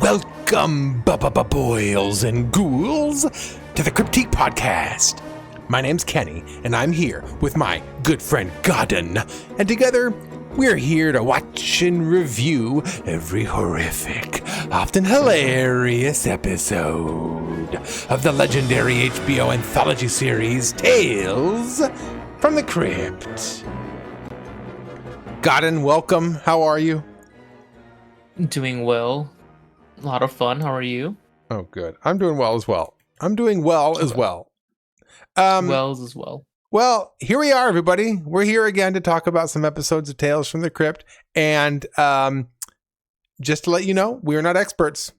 Welcome, boils and ghouls, to the Crypt Podcast. My name's Kenny, and I'm here with my good friend Godden, and together we're here to watch and review every horrific, often hilarious episode of the legendary HBO anthology series Tales from the Crypt. Godden, welcome. How are you? Doing well. A lot of fun. How are you? Oh, good. I'm doing well as well. Wells as well. Well, here we are, everybody. We're here again to talk about some episodes of Tales from the Crypt. And just to let you know, we are not experts.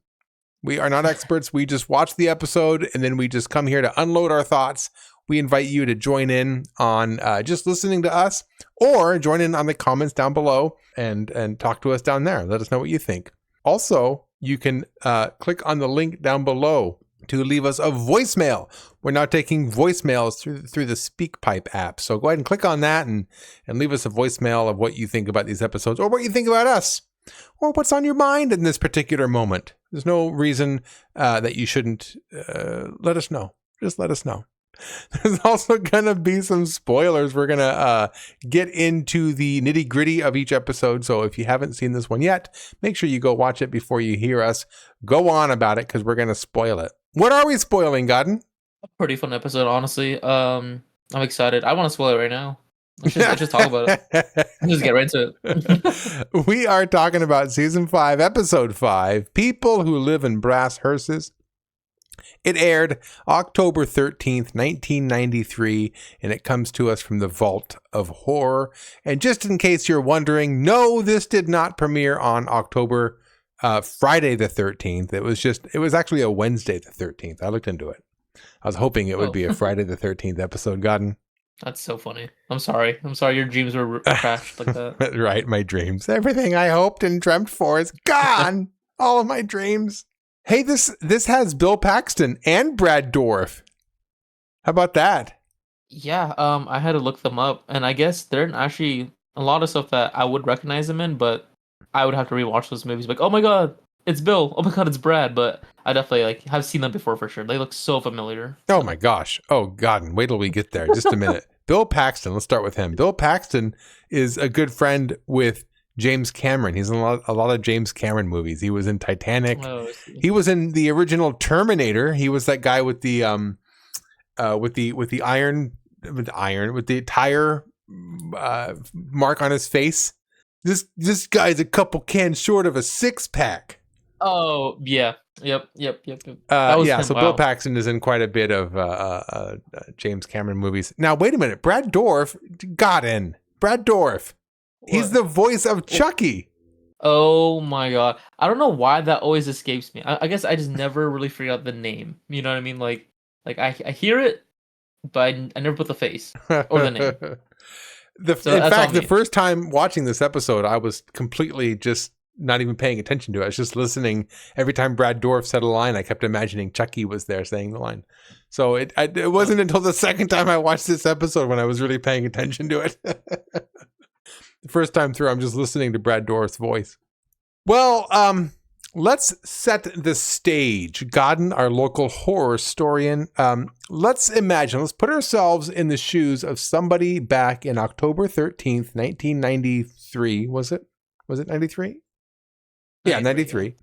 We are not experts. We just watch the episode and then we just come here to unload our thoughts. We invite you to join in on just listening to us or join in on the comments down below and talk to us down there. Let us know what you think. Also, you can click on the link down below to leave us a voicemail. We're now taking voicemails through the SpeakPipe app. So go ahead and click on that and leave us a voicemail of what you think about these episodes or what you think about us or what's on your mind in this particular moment. There's no reason that you shouldn't let us know. Just let us know. There's also going to be some spoilers. We're going to get into the nitty gritty of each episode. So if you haven't seen this one yet, make sure you go watch it before you hear us go on about it because we're going to spoil it. What are we spoiling, Godden? A pretty fun episode, honestly. I'm excited. I want to spoil it right now. Let's just talk about it. Let's just get right into it. We are talking about Season 5, Episode 5, People Who Live in Brass Hearses. It aired October 13th, 1993, and it comes to us from the Vault of Horror. And just in case you're wondering, no, this did not premiere on Friday the 13th. It was actually a Wednesday the 13th. I looked into it. I was hoping it would be a Friday the 13th episode, Godden. That's so funny. I'm sorry your dreams were crashed like that. Right, my dreams. Everything I hoped and dreamt for is gone. All of my dreams. Hey, this has Bill Paxton and Brad Dourif. How about that? Yeah, I had to look them up, and I guess they're actually a lot of stuff that I would recognize them in, but I would have to rewatch those movies. Like, oh my god, it's Bill. Oh my god, it's Brad. But I definitely have seen them before for sure. They look so familiar. Oh my gosh. Oh God, wait till we get there. Just a minute. Bill Paxton. Let's start with him. Bill Paxton is a good friend with James Cameron. He's in a lot of James Cameron movies. He was in Titanic. Oh, he was in the original Terminator. He was that guy with the tire mark on his face. This guy's a couple cans short of a 6-pack. Oh yeah, yep. Yeah. So wow. Bill Paxton is in quite a bit of James Cameron movies. Now wait a minute. Brad Dourif got in. Brad Dourif. He's the voice of Chucky. Oh my god. I don't know why that always escapes me. I guess I just never really figured out the name. You know what I mean? Like I hear it, but I never put the face or the name. In fact, the first time watching this episode, I was completely just not even paying attention to it. I was just listening. Every time Brad Dourif said a line, I kept imagining Chucky was there saying the line. So it wasn't until the second time I watched this episode when I was really paying attention to it. The first time through, I'm just listening to Brad Dourif's voice. Well, let's set the stage. Godden, our local horror historian, let's put ourselves in the shoes of somebody back in October 13th, 1993. Was it 93? Yeah, 93.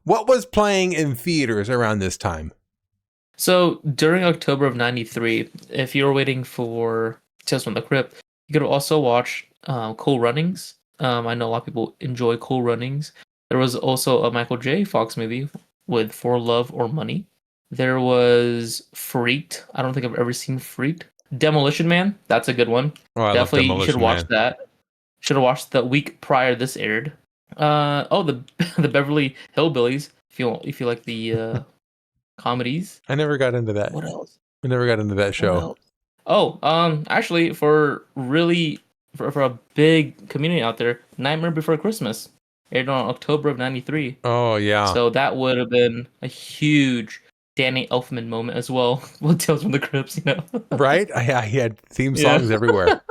What was playing in theaters around this time? So during October of 93, if you were waiting for Tales from the Crypt, you could also watch Cool Runnings. I know a lot of people enjoy Cool Runnings. There was also a Michael J. Fox movie with For Love or Money. There was Freaked. I don't think I've ever seen Freaked. Demolition Man. That's a good one. Oh, definitely you should watch that. Should have watched the week prior this aired. The Beverly Hillbillies. If you like the comedies. I never got into that. What else? I never got into that show. Actually, for a big community out there, Nightmare Before Christmas aired on October of 93. Oh yeah. So that would have been a huge Danny Elfman moment as well with Tales from the Crypt, you know. Right? Yeah, he had theme songs everywhere.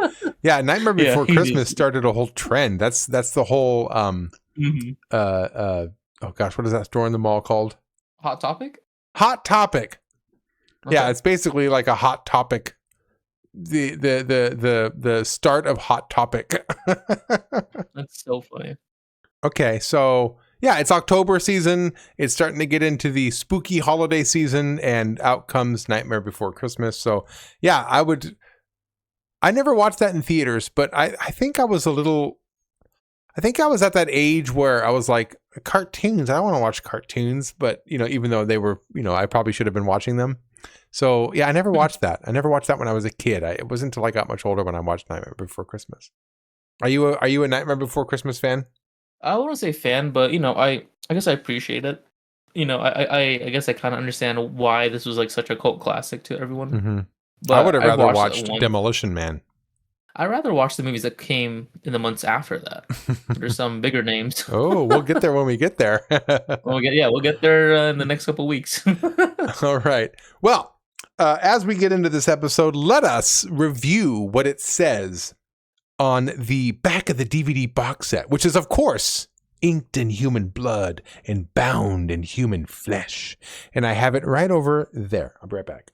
Yeah, Nightmare Before Christmas started a whole trend. That's the whole oh gosh, what is that store in the mall called? Hot Topic? Hot Topic. Okay. Yeah, it's basically like a Hot Topic. The start of Hot Topic. That's so funny. Okay, so yeah, it's October season. It's starting to get into the spooky holiday season, and out comes Nightmare Before Christmas. So yeah, I never watched that in theaters, but I think I was at that age where I was like, cartoons, I don't want to watch cartoons, but even though they were, I probably should have been watching them. So yeah, I never watched that. I never watched that when I was a kid. It wasn't until I got much older when I watched Nightmare Before Christmas. Are you a Nightmare Before Christmas fan? I wouldn't say fan, but I guess I appreciate it. I guess I kind of understand why this was like such a cult classic to everyone. Mm-hmm. But I would have rather watched Demolition Man. I'd rather watch the movies that came in the months after that. There's some bigger names. Oh, we'll get there when we get there. We'll get there in the next couple weeks. All right. Well, as we get into this episode, let us review what it says on the back of the DVD box set, which is, of course, inked in human blood and bound in human flesh. And I have it right over there. I'll be right back.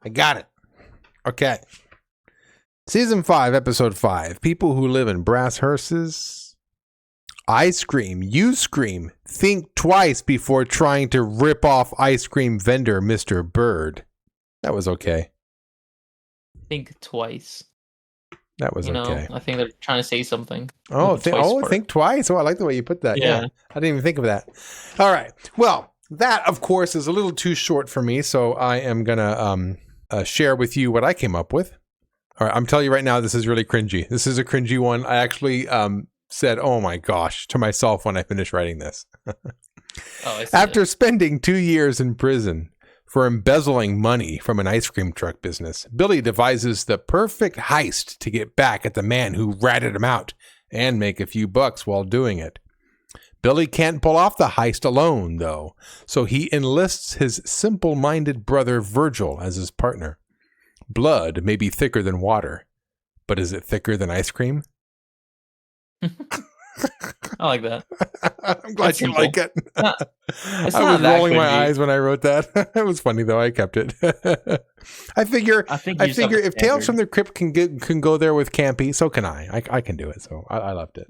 I got it. Okay. Season 5, Episode 5. People who live in brass hearses. I scream, you scream. Think twice before trying to rip off ice cream vendor Mr. Bird. That was okay. Think twice. That was okay. I think they're trying to say something. Think twice. Oh, I like the way you put that. Yeah. I didn't even think of that. All right. Well, that, of course, is a little too short for me, so I am going to share with you what I came up with. All right. I'm telling you right now, this is really cringy. This is a cringy one. I actually said, oh my gosh, to myself when I finished writing this. After spending 2 years in prison for embezzling money from an ice cream truck business, Billy devises the perfect heist to get back at the man who ratted him out and make a few bucks while doing it. Billy can't pull off the heist alone, though, so he enlists his simple-minded brother Virgil as his partner. Blood may be thicker than water, but is it thicker than ice cream? I like that. I'm glad you like it. I was rolling my eyes when I wrote that. It was funny though. I kept it. I figure if Tales from the Crypt can go there with campy, so can I. I can do it. So I loved it.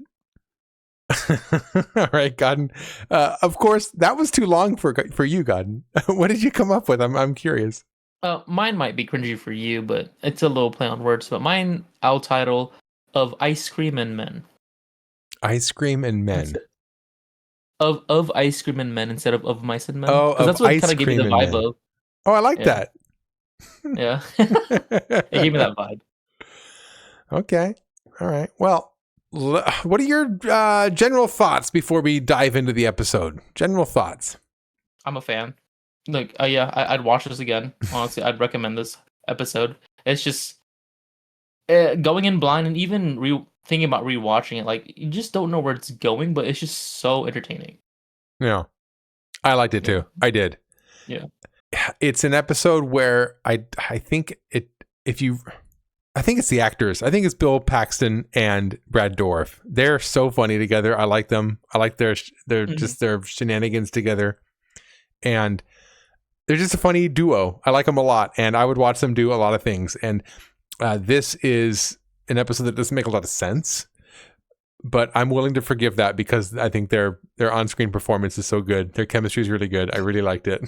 All right, Godden. Of course, that was too long for you, Godden. What did you come up with? I'm curious. Mine might be cringy for you, but it's a little play on words. But mine, I'll title of Ice Cream and Men. Ice Cream and Men. Of Ice Cream and Men instead of Mice and Men. Oh, that's what kind of gave me the vibe of. Oh, I like that. Yeah. It gave me that vibe. Okay. All right. Well, what are your general thoughts before we dive into the episode? General thoughts. I'm a fan. Like, I'd watch this again. Honestly, I'd recommend this episode. It's just going in blind and even thinking about rewatching it. Like, you just don't know where it's going, but it's just so entertaining. Yeah, I liked it too. I did. Yeah, it's an episode where I think it's the actors. I think it's Bill Paxton and Brad Dourif. They're so funny together. I like them. I like their shenanigans together, and they're just a funny duo. I like them a lot, and I would watch them do a lot of things. And this is an episode that doesn't make a lot of sense, but I'm willing to forgive that because I think their on-screen performance is so good. Their chemistry is really good. I really liked it.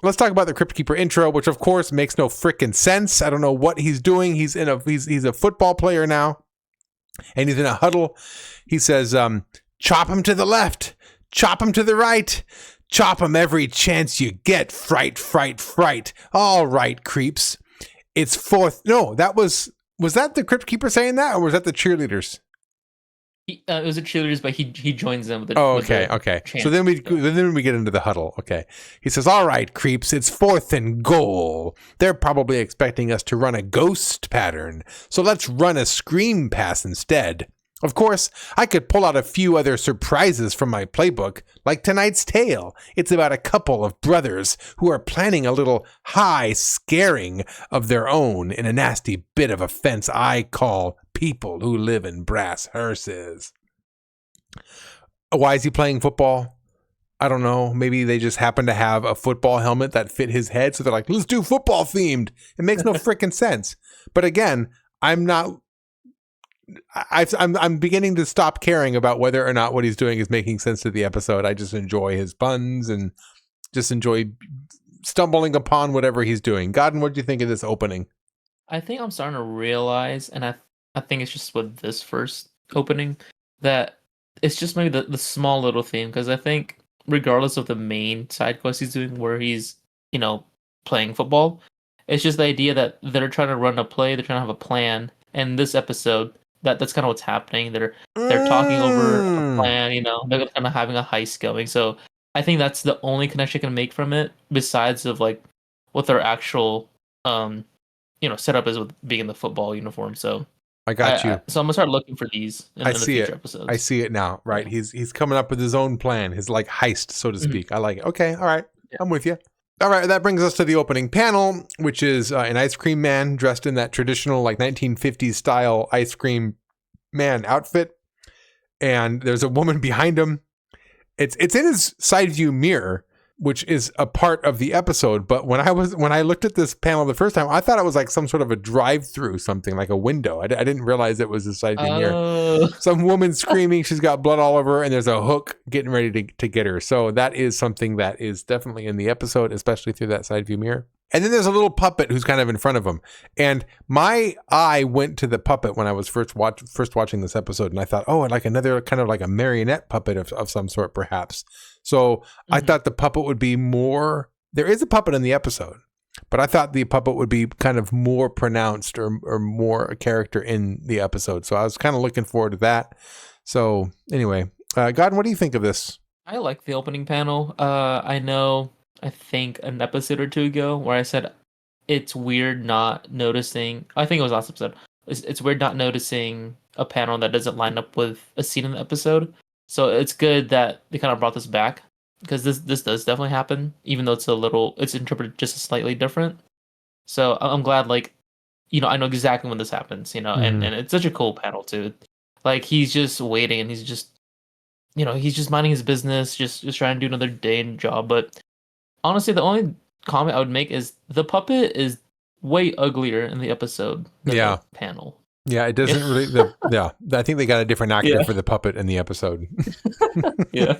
Let's talk about the Crypt Keeper intro, which of course makes no frickin' sense. I don't know what he's doing. He's a football player now, and he's in a huddle. He says, "Chop him to the left, chop him to the right." Chop 'em every chance you get. Fright, fright, fright. All right, creeps. It's fourth. No, was that the Crypt Keeper saying that, or was that the cheerleaders? It was the cheerleaders, but he joins them. Okay. So then we get into the huddle. Okay. He says, "All right, creeps. It's 4th and goal. They're probably expecting us to run a ghost pattern, so let's run a scream pass instead. Of course, I could pull out a few other surprises from my playbook, like tonight's tale. It's about a couple of brothers who are planning a little high scaring of their own in a nasty bit of offense I call people who live in brass hearses." Why is he playing football? I don't know. Maybe they just happen to have a football helmet that fit his head. So they're like, let's do football themed. It makes no freaking sense. But again, I'm beginning to stop caring about whether or not what he's doing is making sense to the episode. I just enjoy his puns and just enjoy stumbling upon whatever he's doing. Godden, what do you think of this opening? I think I'm starting to realize, and I think it's just with this first opening, that it's just maybe the small little theme, because I think regardless of the main side quest he's doing where he's, playing football, it's just the idea that they're trying to run a play, they're trying to have a plan. And this episode, that's kind of what's happening. They're talking over a plan, they're kind of having a heist going. So I think that's the only connection I can make from it, besides of like what their actual setup is with being in the football uniform. So I got you. So I'm gonna start looking for these in the future episodes. I see it now. Right. Yeah. He's coming up with his own plan, his like heist, so to speak. I like it. Okay. All right. Yeah. I'm with you. All right. That brings us to the opening panel, which is an ice cream man dressed in that traditional like 1950s style ice cream man outfit. And there's a woman behind him. It's in his side view mirror, which is a part of the episode. But when I looked at this panel the first time, I thought it was like some sort of a drive-through, something like a window. I didn't realize it was a side view mirror. Some woman screaming, she's got blood all over her, and there's a hook getting ready to get her. So that is something that is definitely in the episode, especially through that side view mirror. And then there's a little puppet who's kind of in front of him. And my eye went to the puppet when I was first watching this episode. And I thought, oh, like another kind of like a marionette puppet of some sort, perhaps. So I thought the puppet would be more, there is a puppet in the episode, but I thought the puppet would be kind of more pronounced or more a character in the episode. So I was kind of looking forward to that. So anyway, Godden, what do you think of this? I like the opening panel. I think an episode or two ago where I said it's weird not noticing. I think it was last episode. It's weird not noticing a panel that doesn't line up with a scene in the episode. So it's good that they kind of brought this back, because this does definitely happen, even though it's interpreted just slightly different. So I'm glad, like, I know exactly when this happens, and it's such a cool panel too. Like, he's just waiting and he's just, he's just minding his business, just trying to do another day in job. But honestly, the only comment I would make is the puppet is way uglier in the episode than the panel. Yeah, it doesn't really. I think they got a different actor for the puppet in the episode. Yeah.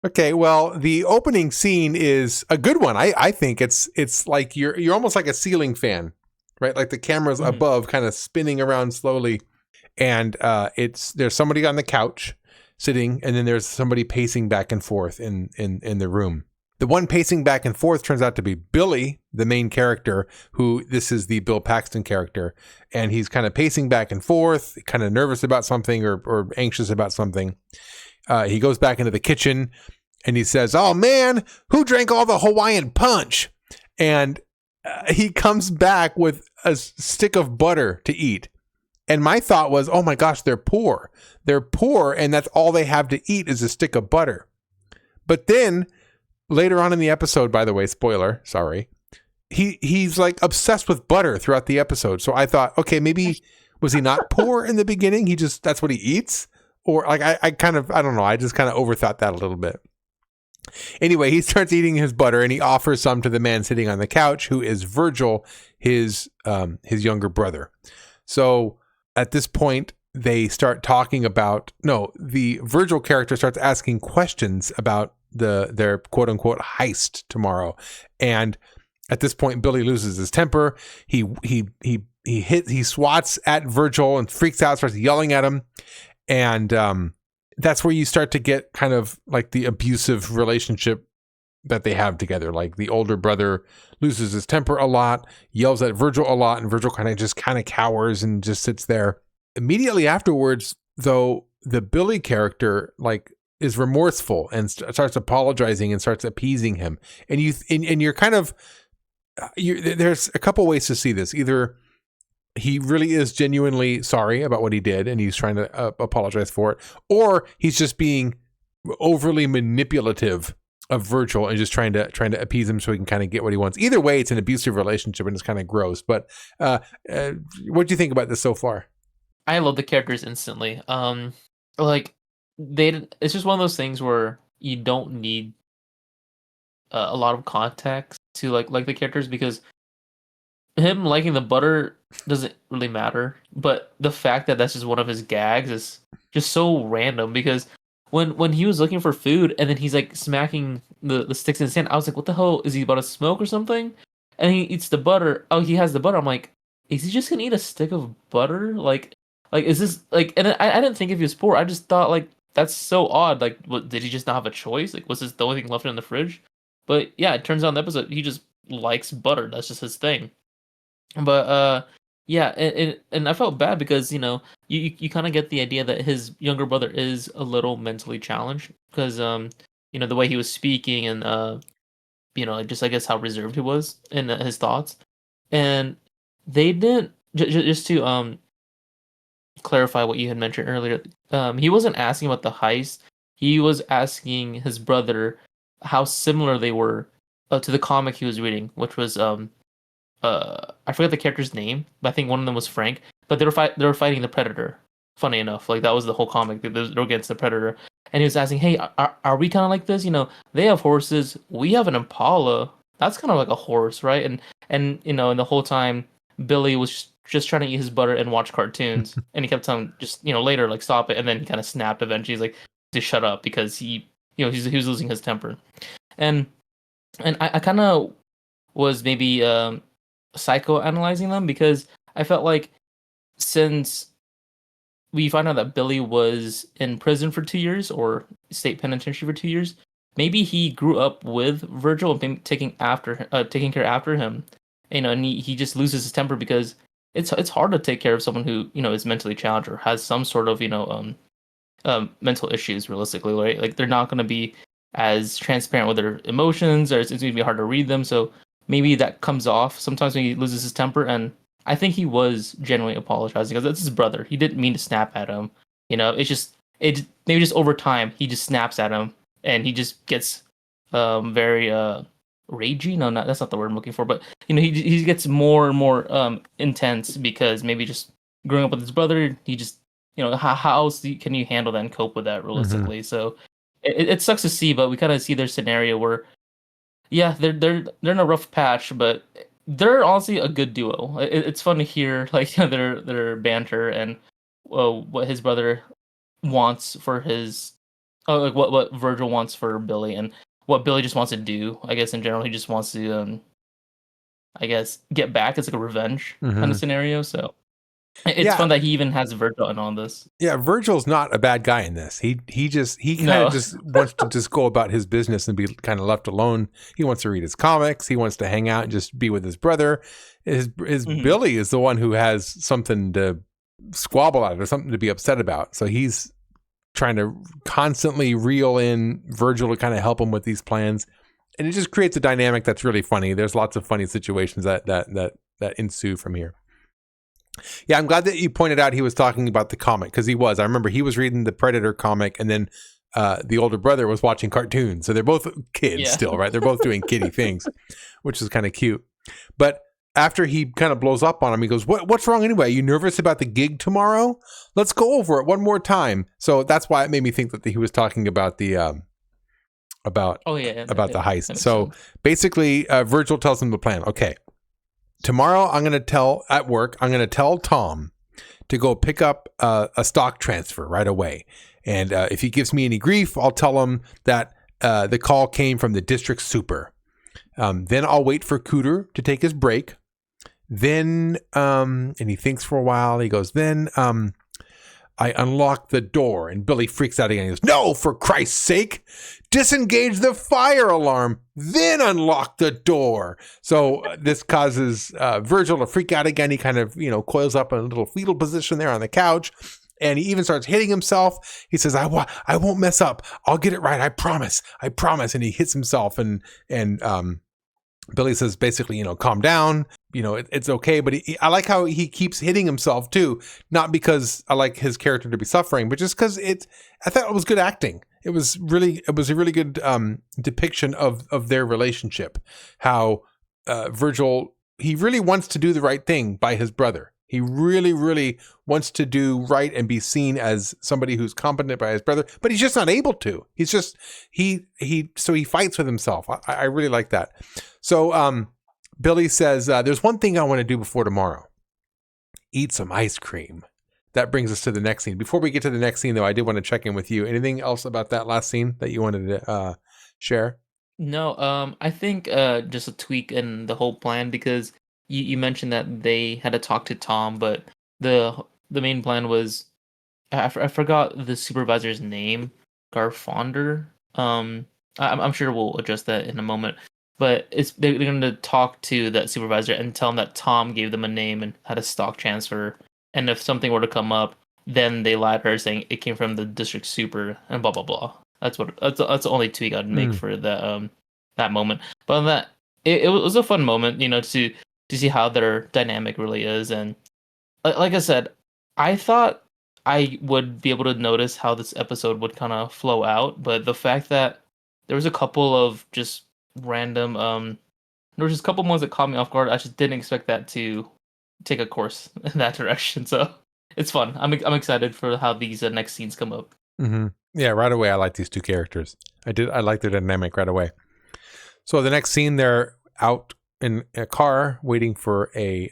Okay, well, the opening scene is a good one. I think it's like you're almost like a ceiling fan, right? Like the camera's above, kind of spinning around slowly, and there's somebody on the couch sitting, and then there's somebody pacing back and forth in the room. The one pacing back and forth turns out to be Billy, the main character, who this is the Bill Paxton character. And he's kind of pacing back and forth, kind of nervous about something or anxious about something. He goes back into the kitchen and he says, "Oh man, who drank all the Hawaiian punch?" And he comes back with a stick of butter to eat. And my thought was, oh my gosh, they're poor. They're poor, and that's all they have to eat is a stick of butter. But then later on in the episode, by the way, spoiler, sorry, he's like obsessed with butter throughout the episode. So I thought, okay, maybe was he not poor in the beginning? That's what he eats? Or like I don't know. I just kind of overthought that a little bit. Anyway, he starts eating his butter and he offers some to the man sitting on the couch, who is Virgil, his younger brother. So at this point, they start talking about, the Virgil character starts asking questions about their quote unquote heist tomorrow. And at this point, Billy loses his temper. He swats at Virgil and freaks out, starts yelling at him. And that's where you start to get kind of like the abusive relationship that they have together. Like the older brother loses his temper a lot, yells at Virgil a lot, and Virgil kind of cowers and just sits there. Immediately afterwards, though, the Billy character like is remorseful and starts apologizing and starts appeasing him. And you're kind of, there's a couple ways to see this. Either he really is genuinely sorry about what he did and he's trying to apologize for it, or he's just being overly manipulative of Virgil and just trying to appease him so he can kind of get what he wants. Either way, it's an abusive relationship and it's kind of gross. But what do you think about this so far? I love the characters instantly. Like it's just one of those things where you don't need a lot of context to like the characters, because him liking the butter doesn't really matter, but the fact that that's just one of his gags is just so random. Because when he was looking for food and then he's like smacking the sticks in his hand, I was like, what the hell, is he about to smoke or something? And he eats the butter. Oh, he has the butter. I'm like, is he just gonna eat a stick of butter? Like is this like? And I didn't think if he was poor. I just thought like that's so odd. Like, what, did he just not have a choice? Like, was this the only thing left in the fridge? But yeah, it turns out in the episode he just likes butter. That's just his thing. But yeah, and I felt bad because you kind of get the idea that his younger brother is a little mentally challenged, because the way he was speaking, and just I guess how reserved he was in his thoughts. And they didn't just to clarify what you had mentioned earlier. He wasn't asking about the heist. He was asking his brother how similar they were to the comic he was reading, which was I forget the character's name, but I think one of them was Frank. But they were fighting the Predator. Funny enough, like that was the whole comic. They were against the Predator, and he was asking, "Hey, are we kind of like this? They have horses. We have an Impala. That's kind of like a horse, right?" And and the whole time Billy was just trying to eat his butter and watch cartoons, and he kept telling just later like stop it, and then he kind of snapped eventually. He's like, "Just shut up," because he he was losing his temper, and I kind of was maybe psychoanalyzing them, because I felt like since we find out that Billy was in prison for 2 years, or state penitentiary for 2 years, maybe he grew up with Virgil and taking care after him, and he just loses his temper because it's hard to take care of someone who is mentally challenged or has some sort of mental issues. Realistically, right? Like they're not going to be as transparent with their emotions, or it's going to be hard to read them. So maybe that comes off sometimes when he loses his temper. And I think he was genuinely apologizing because that's his brother. He didn't mean to snap at him. It maybe just over time he just snaps at him and he just gets very ragey. No, that's not the word I'm looking for. But he gets more and more intense, because maybe just growing up with his brother, he just how else can you handle that and cope with that realistically? So it sucks to see, but we kind of see their scenario where, yeah, they're in a rough patch, but they're honestly a good duo. It's fun to hear like their banter and what his brother wants for his, like what Virgil wants for Billy, and what Billy just wants to do. I guess in general, he just wants to I guess get back. It's like a revenge kind of scenario. So it's fun that he even has Virgil in on this. Yeah, Virgil's not a bad guy in this. He kind of just wants to just go about his business and be kind of left alone. He wants to read his comics. He wants to hang out and just be with his brother. His Billy is the one who has something to squabble at or something to be upset about. So he's trying to constantly reel in Virgil to kind of help him with these plans. And it just creates a dynamic that's really funny. There's lots of funny situations that ensue from here. Yeah, I'm glad that you pointed out he was talking about the comic, because he was. I remember he was reading the Predator comic, and then the older brother was watching cartoons. So they're both kids still, right? They're both doing kiddie things, which is kind of cute. But after he kind of blows up on him, he goes, what's wrong anyway? Are you nervous about the gig tomorrow? Let's go over it one more time. So that's why it made me think that he was talking about the about the heist. So basically, Virgil tells him the plan. Okay. Tomorrow, I'm going to tell Tom to go pick up a stock transfer right away. And if he gives me any grief, I'll tell him that the call came from the district super. Then I'll wait for Cooter to take his break. Then, and he thinks for a while, he goes, then I unlock the door, and Billy freaks out again. He goes, no, for Christ's sake, disengage the fire alarm, then unlock the door. So this causes Virgil to freak out again. He kind of, coils up in a little fetal position there on the couch, and he even starts hitting himself. He says, I won't mess up. I'll get it right. I promise. And he hits himself, and Billy says basically, calm down, it's okay. But I like how he keeps hitting himself too. Not because I like his character to be suffering, but just because I thought it was good acting. It was a really good depiction of their relationship. How Virgil, he really wants to do the right thing by his brother. He really, really wants to do right and be seen as somebody who's competent by his brother, but he's just not able to. He's just, so he fights with himself. I really like that. So Billy says, there's one thing I want to do before tomorrow. Eat some ice cream. That brings us to the next scene. Before we get to the next scene, though, I did want to check in with you. Anything else about that last scene that you wanted to share? No, I think just a tweak in the whole plan, because you mentioned that they had to talk to Tom, but the main plan was I forgot the supervisor's name, Garfonder. I'm sure we'll address that in a moment. But they're going to talk to that supervisor and tell him that Tom gave them a name and had a stock transfer. And if something were to come up, then they lied to her saying it came from the district super and blah blah blah. That's the only tweak I'd make for that moment. But on that, it was a fun moment, to see how their dynamic really is. And like I said, I thought I would be able to notice how this episode would kind of flow out, but the fact that there was a couple of just random there was just a couple ones that caught me off guard. I just didn't expect that to take a course in that direction. So it's fun. I'm excited for how these next scenes come up. Mm-hmm. Yeah, right away I like these two characters. I like their dynamic right away. So the next scene, they're out in a car waiting for a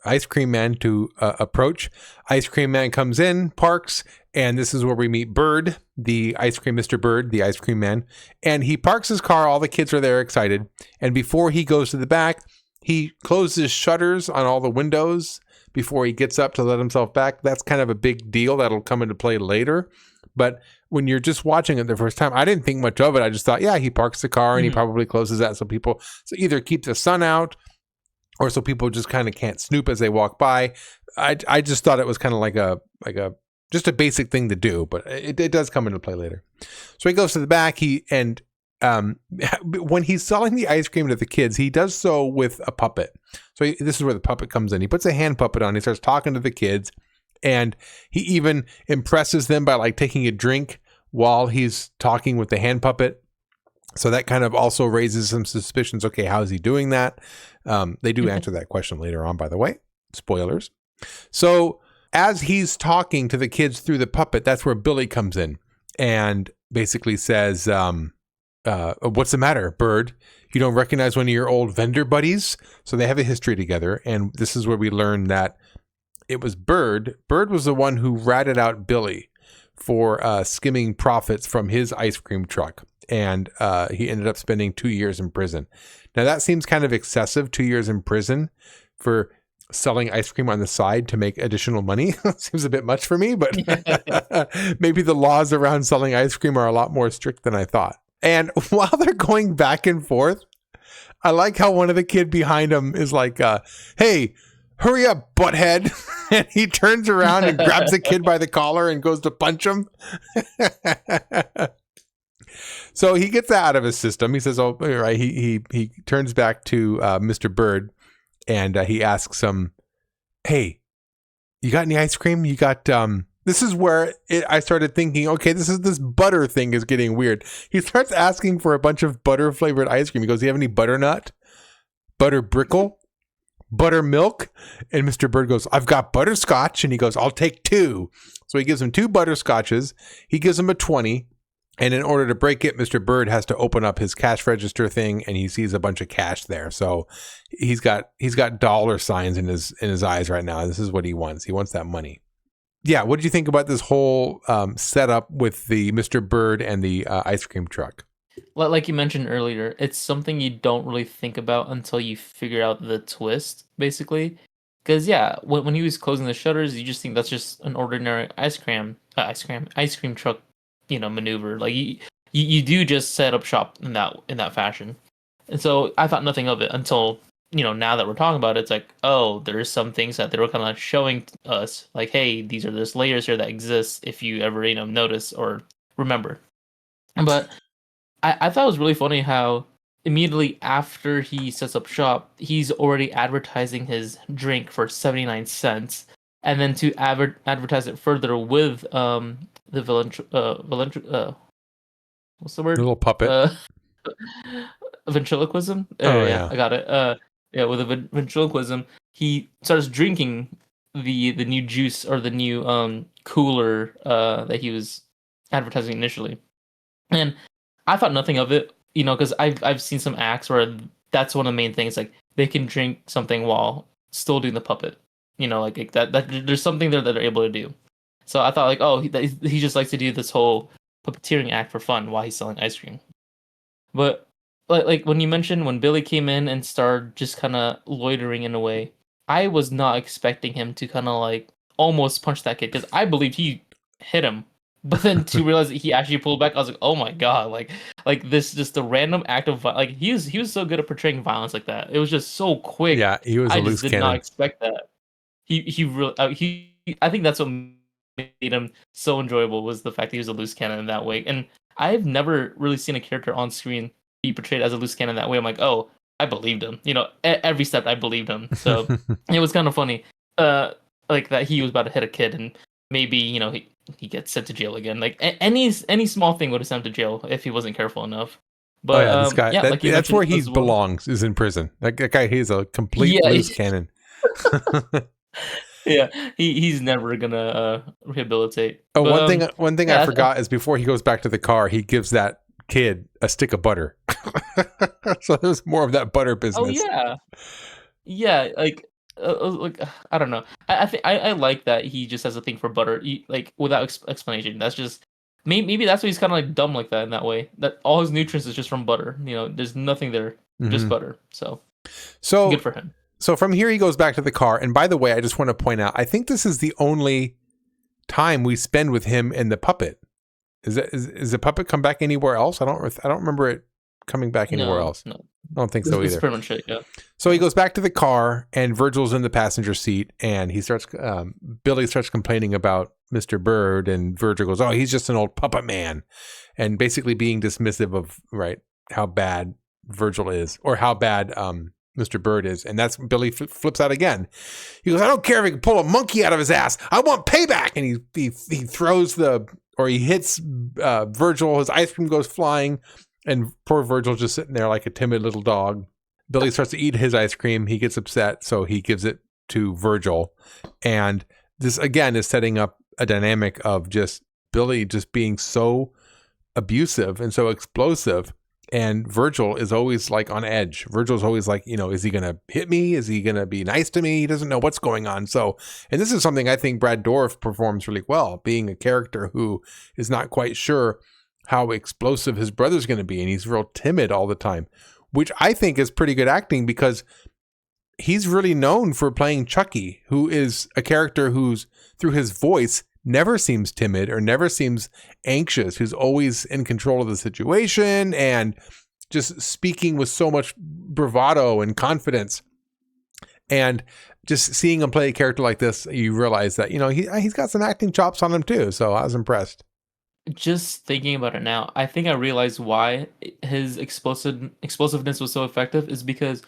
ice cream man to approach. Ice cream man comes in, parks, and this is where we meet Bird, the ice cream Mr. Bird, the ice cream man. And he parks his car. All the kids are there excited. And before he goes to the back, he closes shutters on all the windows before he gets up to let himself back. That's kind of a big deal that'll come into play later. But when you're just watching it the first time, I didn't think much of it. I just thought, yeah, he parks the car and he probably closes that so either keep the sun out or so people just kind of can't snoop as they walk by. I just thought it was kind of like a just a basic thing to do, but it does come into play later. So he goes to the back. When he's selling the ice cream to the kids, he does so with a puppet. So this is where the puppet comes in. He puts a hand puppet on. He starts talking to the kids. And he even impresses them by like taking a drink while he's talking with the hand puppet. So that kind of also raises some suspicions. Okay, how is he doing that? They do answer that question later on, by the way. Spoilers. So as he's talking to the kids through the puppet, that's where Billy comes in and basically says, what's the matter, Bird? You don't recognize one of your old vendor buddies? So they have a history together. And this is where we learn that it was Bird. Bird was the one who ratted out Billy for skimming profits from his ice cream truck. And he ended up spending 2 years in prison. Now, that seems kind of excessive, 2 years in prison for selling ice cream on the side to make additional money. Seems a bit much for me, but maybe the laws around selling ice cream are a lot more strict than I thought. And while they're going back and forth, I like how one of the kid behind him is like, hey, hurry up, butthead. And he turns around and grabs the kid by the collar and goes to punch him. So he gets that out of his system. He says, oh, right. He turns back to Mr. Bird and he asks him, hey, you got any ice cream? You got, this is where I started thinking, okay, this butter thing is getting weird. He starts asking for a bunch of butter flavored ice cream. He goes, do you have any butternut? Butter brickle? Buttermilk? And Mr. Bird goes, I've got butterscotch. And he goes, I'll take 2. So he gives him 2 butterscotches. He gives him a 20. And in order to break it, Mr. Bird has to open up his cash register thing and he sees a bunch of cash there. So he's got dollar signs in his eyes right now. This is what he wants. He wants that money. Yeah, what did you think about this whole setup with the Mr. Bird and the ice cream truck? Like you mentioned earlier, it's something you don't really think about until you figure out the twist, basically. Because yeah, when he was closing the shutters, you just think that's just an ordinary ice cream truck, maneuver. Like you do just set up shop in that fashion. And so I thought nothing of it until now that we're talking about it, it's like, oh, there's some things that they were kind of showing us, like, hey, these are just layers here that exist if you ever notice or remember. But I thought it was really funny how immediately after he sets up shop, he's already advertising his drink for 79 cents. And then to advertise it further with the what's the word? A little puppet. Ventriloquism? Oh, yeah. I got it. With a ventriloquism, he starts drinking the new juice or the new cooler that he was advertising initially. And I thought nothing of it, because I've seen some acts where that's one of the main things, like they can drink something while still doing the puppet, like that there's something there that they're able to do. So I thought like, oh, he just likes to do this whole puppeteering act for fun while he's selling ice cream. But like when you mentioned when Billy came in and started just kind of loitering in a way, I was not expecting him to kind of like almost punch that kid because I believed he hit him. But then to realize that he actually pulled back, I was like, "Oh my god!" Like this, just a random act of like he was so good at portraying violence like that. It was just so quick. Yeah, he was I a just loose did cannon. not expect that. He really I think that's what made him so enjoyable was the fact that he was a loose cannon in that way. And I've never really seen a character on screen be portrayed as a loose cannon that way. I'm like, oh, I believed him. Every step I believed him. So it was kind of funny, like that he was about to hit a kid and maybe he gets sent to jail again. Like any small thing would have sent him to jail if he wasn't careful enough. But this guy, like that's where he as well. belongs, is in prison. That guy, he's a complete loose cannon. Yeah, he's never gonna rehabilitate. Oh, But, one thing I forgot is before he goes back to the car, he gives that kid a stick of butter. So there's more of that butter business. Oh yeah, like I don't know. I think I like that he just has a thing for butter, like without explanation. That's just maybe that's why he's kind of like dumb like that in that way. That all his nutrients is just from butter. There's nothing there, just butter. So good for him. So from here he goes back to the car. And by the way, I just want to point out, I think this is the only time we spend with him and the puppet. Is the puppet come back anywhere else? I don't remember it coming back anywhere else. No, I don't think so either. That's pretty much it, yeah. So he goes back to the car and Virgil's in the passenger seat and Billy starts complaining about Mr. Bird and Virgil goes, oh, he's just an old puppet man, and basically being dismissive of how bad Virgil is or how bad Mr. Bird is. And that's Billy flips out again. He goes, I don't care if he can pull a monkey out of his ass. I want payback. And he throws he hits Virgil. His ice cream goes flying. And poor Virgil's just sitting there like a timid little dog. Billy starts to eat his ice cream. He gets upset. So he gives it to Virgil. And this again is setting up a dynamic of just Billy just being so abusive and so explosive. And Virgil is always like on edge. Virgil's always like, is he going to hit me? Is he going to be nice to me? He doesn't know what's going on. So, and this is something I think Brad Dourif performs really well, being a character who is not quite sure how explosive his brother's going to be. And he's real timid all the time, which I think is pretty good acting because he's really known for playing Chucky, who is a character who's through his voice never seems timid or never seems anxious, who's always in control of the situation and just speaking with so much bravado and confidence. And just seeing him play a character like this, you realize that, he's got some acting chops on him too. So I was impressed. Just thinking about it now, I think I realized why his explosiveness was so effective is because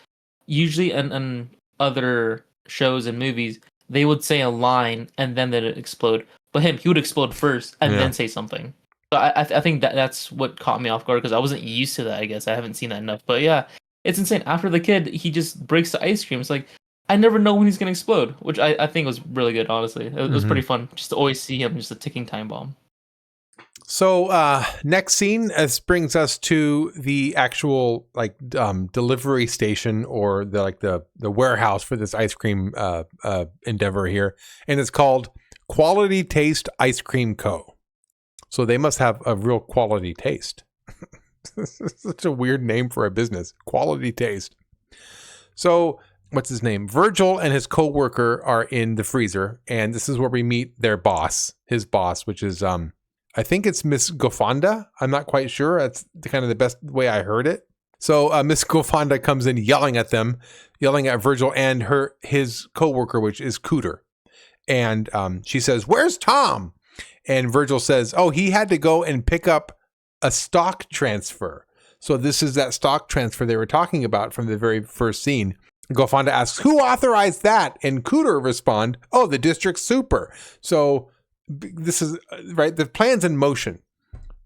usually in other shows and movies, they would say a line and then they'd explode. But he would explode first and then say something. So I think that's what caught me off guard because I wasn't used to that, I guess. I haven't seen that enough. But yeah, it's insane. After the kid, he just breaks the ice cream. It's like, I never know when he's going to explode, which I think was really good, honestly. It was pretty fun just to always see him, just a ticking time bomb. So next scene, this brings us to the actual delivery station or the warehouse for this ice cream endeavor here, and it's called Quality Taste Ice Cream Co. So they must have a real quality taste. Such a weird name for a business, Quality Taste. So what's his name? Virgil and his coworker are in the freezer, and this is where we meet their boss, his boss, which is I think it's Miss Gofonda. I'm not quite sure. That's kind of the best way I heard it. So Miss Gofonda comes in yelling at Virgil and his coworker, which is Cooter. And she says, "Where's Tom?" And Virgil says, "Oh, he had to go and pick up a stock transfer." So this is that stock transfer they were talking about from the very first scene. Gofonda asks, "Who authorized that?" And Cooter responds, "Oh, the district super." So this is the plan's in motion,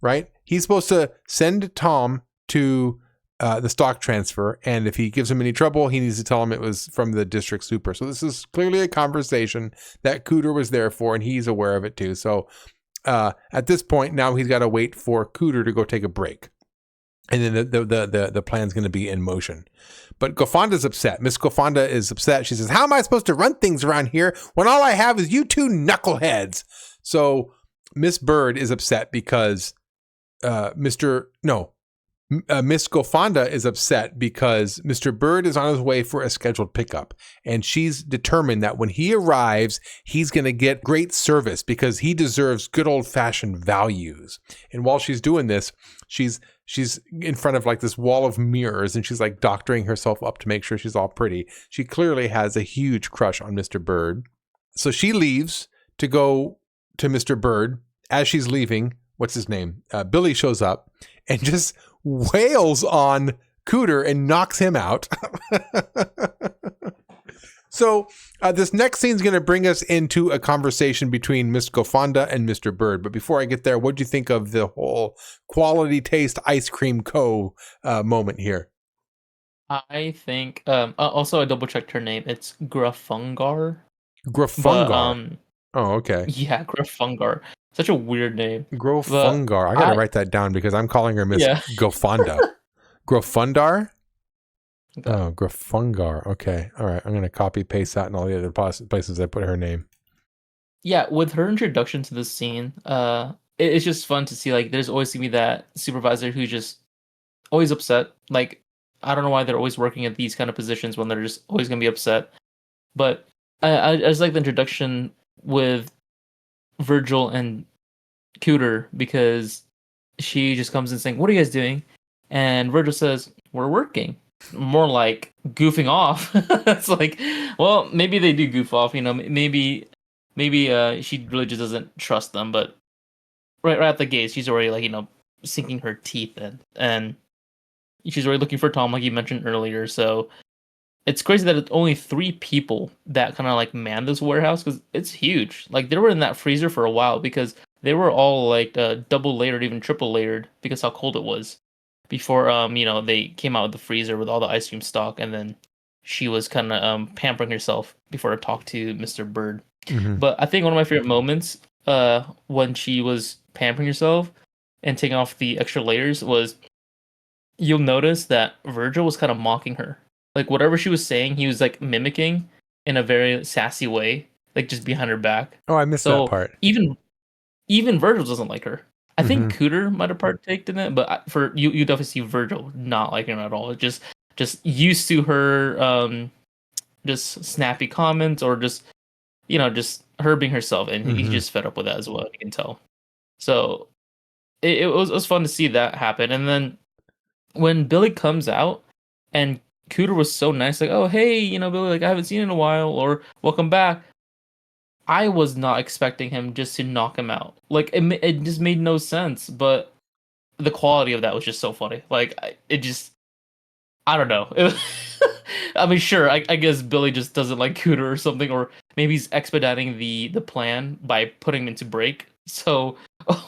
right? He's supposed to send Tom to the stock transfer. And if he gives him any trouble, he needs to tell him it was from the district super. So this is clearly a conversation that Cooter was there for, and he's aware of it too. So at this point, now he's got to wait for Cooter to go take a break. And then the plan's going to be in motion. But Gofonda's upset. Miss Gofonda is upset. She says, how am I supposed to run things around here when all I have is you two knuckleheads? So Miss Bird is upset because Miss Gofonda is upset because Mr. Bird is on his way for a scheduled pickup. And she's determined that when he arrives, he's going to get great service because he deserves good old-fashioned values. And while she's doing this, she's in front of like this wall of mirrors and she's like doctoring herself up to make sure she's all pretty. She clearly has a huge crush on Mr. Bird. So she leaves to go to Mr. Bird. As she's leaving, what's his name? Billy shows up and just wails on Cooter and knocks him out. So this next scene is going to bring us into a conversation between Miss Gofonda and Mr. Bird. But before I get there, what do you think of the whole Quality Taste Ice Cream Co. moment here? I think, also I double checked her name. It's Gruffungar. Gruffungar. Oh, okay. Yeah, Gruffungar. Such a weird name. Gruffungar. I got to write that down because I'm calling her Miss Gofonda. Grufundar? Oh, Gruffungar. Okay. All right. I'm going to copy paste that in all the other places I put her name. Yeah, with her introduction to this scene, it's just fun to see, like, there's always going to be that supervisor who's just always upset. Like, I don't know why they're always working at these kind of positions when they're just always going to be upset. But I just like the introduction with Virgil and Cooter because she just comes in saying, what are you guys doing? And Virgil says, we're working. More like goofing off. It's like, well, maybe they do goof off, you know, maybe she really just doesn't trust them, but right at the gate, she's already like, you know, sinking her teeth in, and she's already looking for Tom, like you mentioned earlier. So it's crazy that it's only 3 people that kind of like man this warehouse because it's huge. Like they were in that freezer for a while because they were all like double layered, even triple layered because how cold it was. Before you know, they came out of the freezer with all the ice cream stock, and then she was kind of pampering herself before I talked to Mr. Bird. Mm-hmm. But I think one of my favorite moments when she was pampering herself and taking off the extra layers was, you'll notice that Virgil was kind of mocking her. Like whatever she was saying, he was like mimicking in a very sassy way, like just behind her back. Oh, I missed that part. Even Virgil doesn't like her. I think Cooter might have partaken in it, but for you definitely see Virgil not liking her at all. Just used to her just snappy comments or just, you know, just her being herself, and he's just fed up with that as well. You can tell. So it was fun to see that happen. And then when Billy comes out and Cooter was so nice, like, oh hey, you know, Billy, like I haven't seen you in a while, or welcome back. I was not expecting him just to knock him out. Like, it just made no sense, but the quality of that was just so funny. Like, I don't know. I mean, sure, I guess Billy just doesn't like Cooter or something, or maybe he's expediting the plan by putting him into break. So,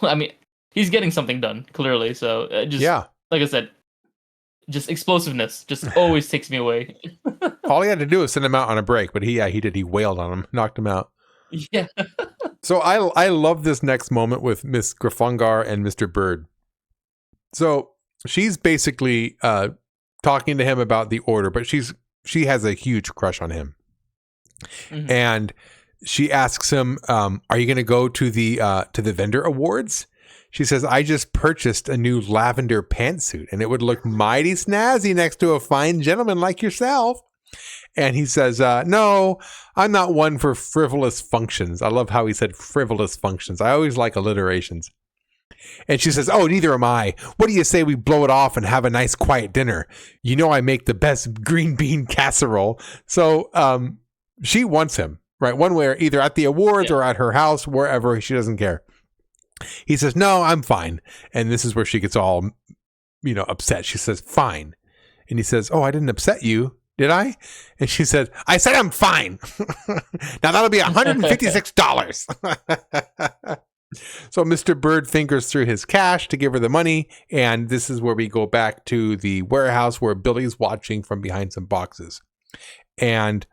I mean, he's getting something done, clearly. So, like I said, just explosiveness just always takes me away. All he had to do was send him out on a break, but he did. He wailed on him, knocked him out. Yeah. So I love this next moment with Miss Gruffungar and Mr. Bird. So she's basically talking to him about the order, but she has a huge crush on him. Mm-hmm. And she asks him, are you going to go to the vendor awards? She says, I just purchased a new lavender pantsuit and it would look mighty snazzy next to a fine gentleman like yourself. And he says, no, I'm not one for frivolous functions. I love how he said frivolous functions. I always like alliterations. And she says, oh, neither am I. What do you say we blow it off and have a nice quiet dinner? You know I make the best green bean casserole. So she wants him, right? One way, or either at the awards or at her house, wherever. She doesn't care. He says, no, I'm fine. And this is where she gets all, you know, upset. She says, fine. And he says, oh, I didn't upset you. Did I? And she said, I said I'm fine. Now that'll be $156. So Mr. Bird fingers through his cash to give her the money, and this is where we go back to the warehouse where Billy's watching from behind some boxes. And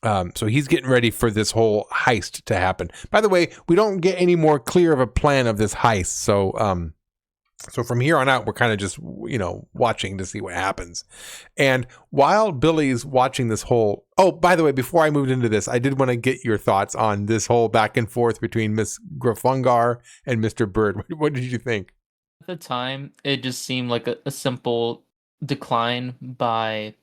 so he's getting ready for this whole heist to happen. By the way, we don't get any more clear of a plan of this heist. So from here on out, we're kind of just, watching to see what happens. And while Billy's watching this whole... Oh, by the way, before I moved into this, I did want to get your thoughts on this whole back and forth between Miss Graffungar and Mr. Bird. What did you think? At the time, it just seemed like a simple decline by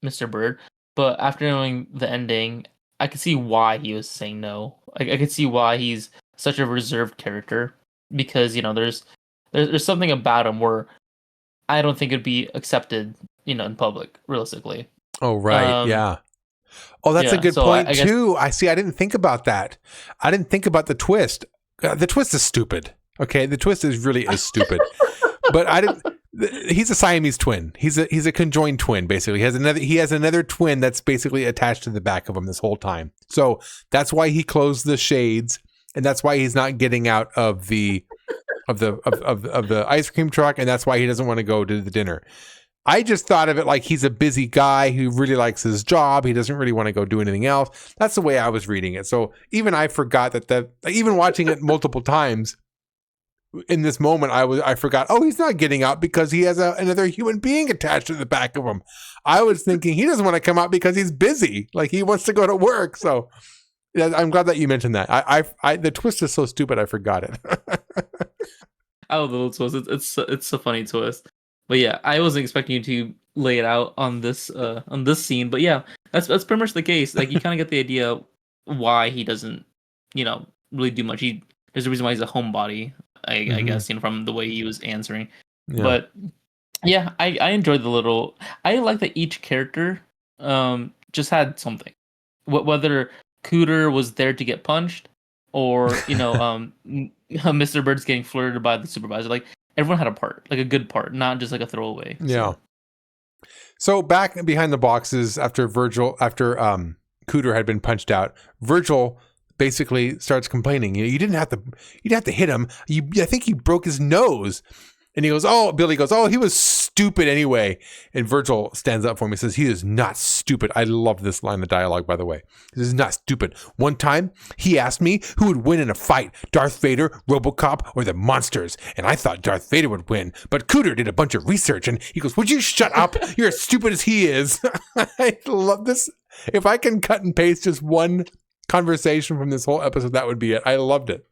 Mr. Bird. But after knowing the ending, I could see why he was saying no. I could see why he's such a reserved character. Because, there's something about him where I don't think it'd be accepted, in public, realistically. Oh, right. Yeah. Oh, that's a good point, too. I didn't think about that. I didn't think about the twist. The twist is stupid. Okay. The twist is stupid. But I didn't. He's a Siamese twin. He's a conjoined twin, basically. He has another twin that's basically attached to the back of him this whole time. So that's why he closed the shades, and that's why he's not getting out of the ice cream truck, and that's why he doesn't want to go to the dinner. I just thought of it like he's a busy guy who really likes his job. He doesn't really want to go do anything else. That's the way I was reading it. So even I forgot even watching it multiple times in this moment, I forgot, he's not getting out because he has another human being attached to the back of him. I was thinking he doesn't want to come out because he's busy. Like he wants to go to work. So yeah, I'm glad that you mentioned that. The twist is so stupid. I forgot it. Oh, the little twist! It's a funny twist. But yeah, I wasn't expecting you to lay it out on this scene. But yeah, that's pretty much the case. Like you kind of get the idea why he doesn't, really do much. There's a reason why he's a homebody. I guess from the way he was answering. Yeah. But yeah, I enjoyed the little. I like that each character just had something. Whether Cooter was there to get punched, or Mr. Bird's getting flirted by the supervisor. Like everyone had a part, like a good part, not just like a throwaway. Yeah. So back behind the boxes after Cooter had been punched out, Virgil basically starts complaining. You didn't have to hit him. I think he broke his nose. And he goes, Billy goes, he was stupid anyway. And Virgil stands up for him and says, he is not stupid. I love this line of dialogue, by the way. This is not stupid. One time, he asked me who would win in a fight, Darth Vader, RoboCop, or the monsters. And I thought Darth Vader would win. But Cooter did a bunch of research. And he goes, would you shut up? You're as stupid as he is. I love this. If I can cut and paste just one conversation from this whole episode, that would be it. I loved it.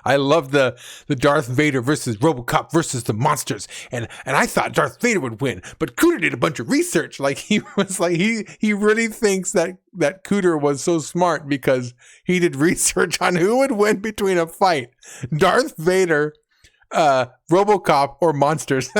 I love the Darth Vader versus RoboCop versus the monsters, and I thought Darth Vader would win, but Cooter did a bunch of research. Like he was like he really thinks that Cooter was so smart because he did research on who would win between a fight, Darth Vader, RoboCop, or monsters.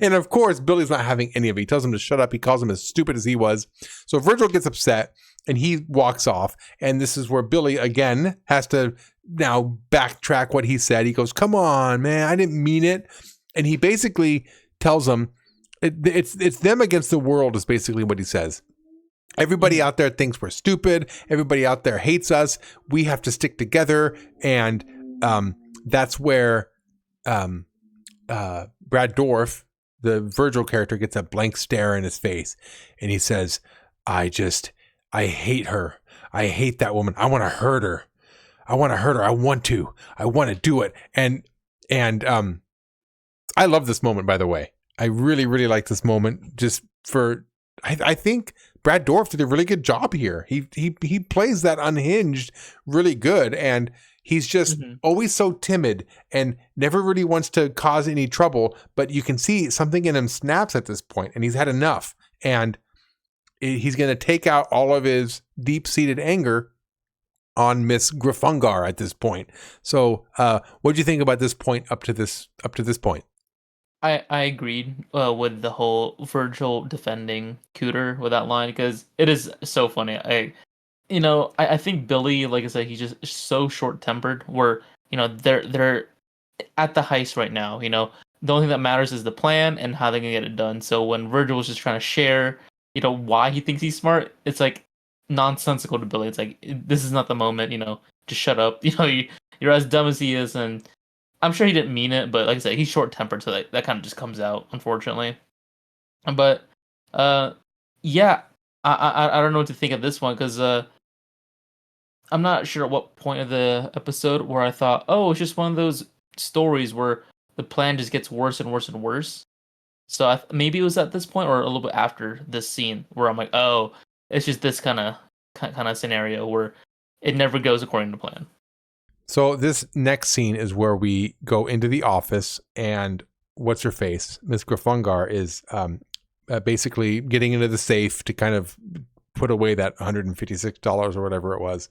And of course, Billy's not having any of it. He tells him to shut up. He calls him as stupid as he was. So Virgil gets upset and he walks off. And this is where Billy again has to now backtrack what he said. He goes, come on, man, I didn't mean it. And he basically tells him it's them against the world is basically what he says. Everybody out there thinks we're stupid. Everybody out there hates us. We have to stick together. And that's where Brad Dorff, the Virgil character, gets a blank stare in his face. And he says, I hate her. I hate that woman. I want to hurt her. I want to do it. And I love this moment, by the way. I really, really like this moment just for, I think Brad Dorff did a really good job here. He plays that unhinged really good. And he's just always so timid and never really wants to cause any trouble, but you can see something in him snaps at this point and he's had enough. And he's going to take out all of his deep-seated anger on Miss Graffungar at this point. So, what do you think about this point up to this point? I agreed with the whole Virgil defending Cooter with that line because it is so funny. I think Billy, like I said, he's just so short-tempered. Where they're at the heist right now. The only thing that matters is the plan and how they're gonna get it done. So when Virgil was just trying to share, why he thinks he's smart, it's like nonsensical to Billy. It's like, this is not the moment, just shut up. you're as dumb as he is, and I'm sure he didn't mean it, but like I said, he's short tempered, so that kind of just comes out, unfortunately. But yeah, I don't know what to think of this one because I'm not sure at what point of the episode where I thought, oh, it's just one of those stories where the plan just gets worse and worse and worse. So maybe it was at this point or a little bit after this scene where I'm like, oh, it's just this kind of scenario where it never goes according to plan. So this next scene is where we go into the office, and what's her face? Miss Grafungar is basically getting into the safe to kind of put away that $156 or whatever it was.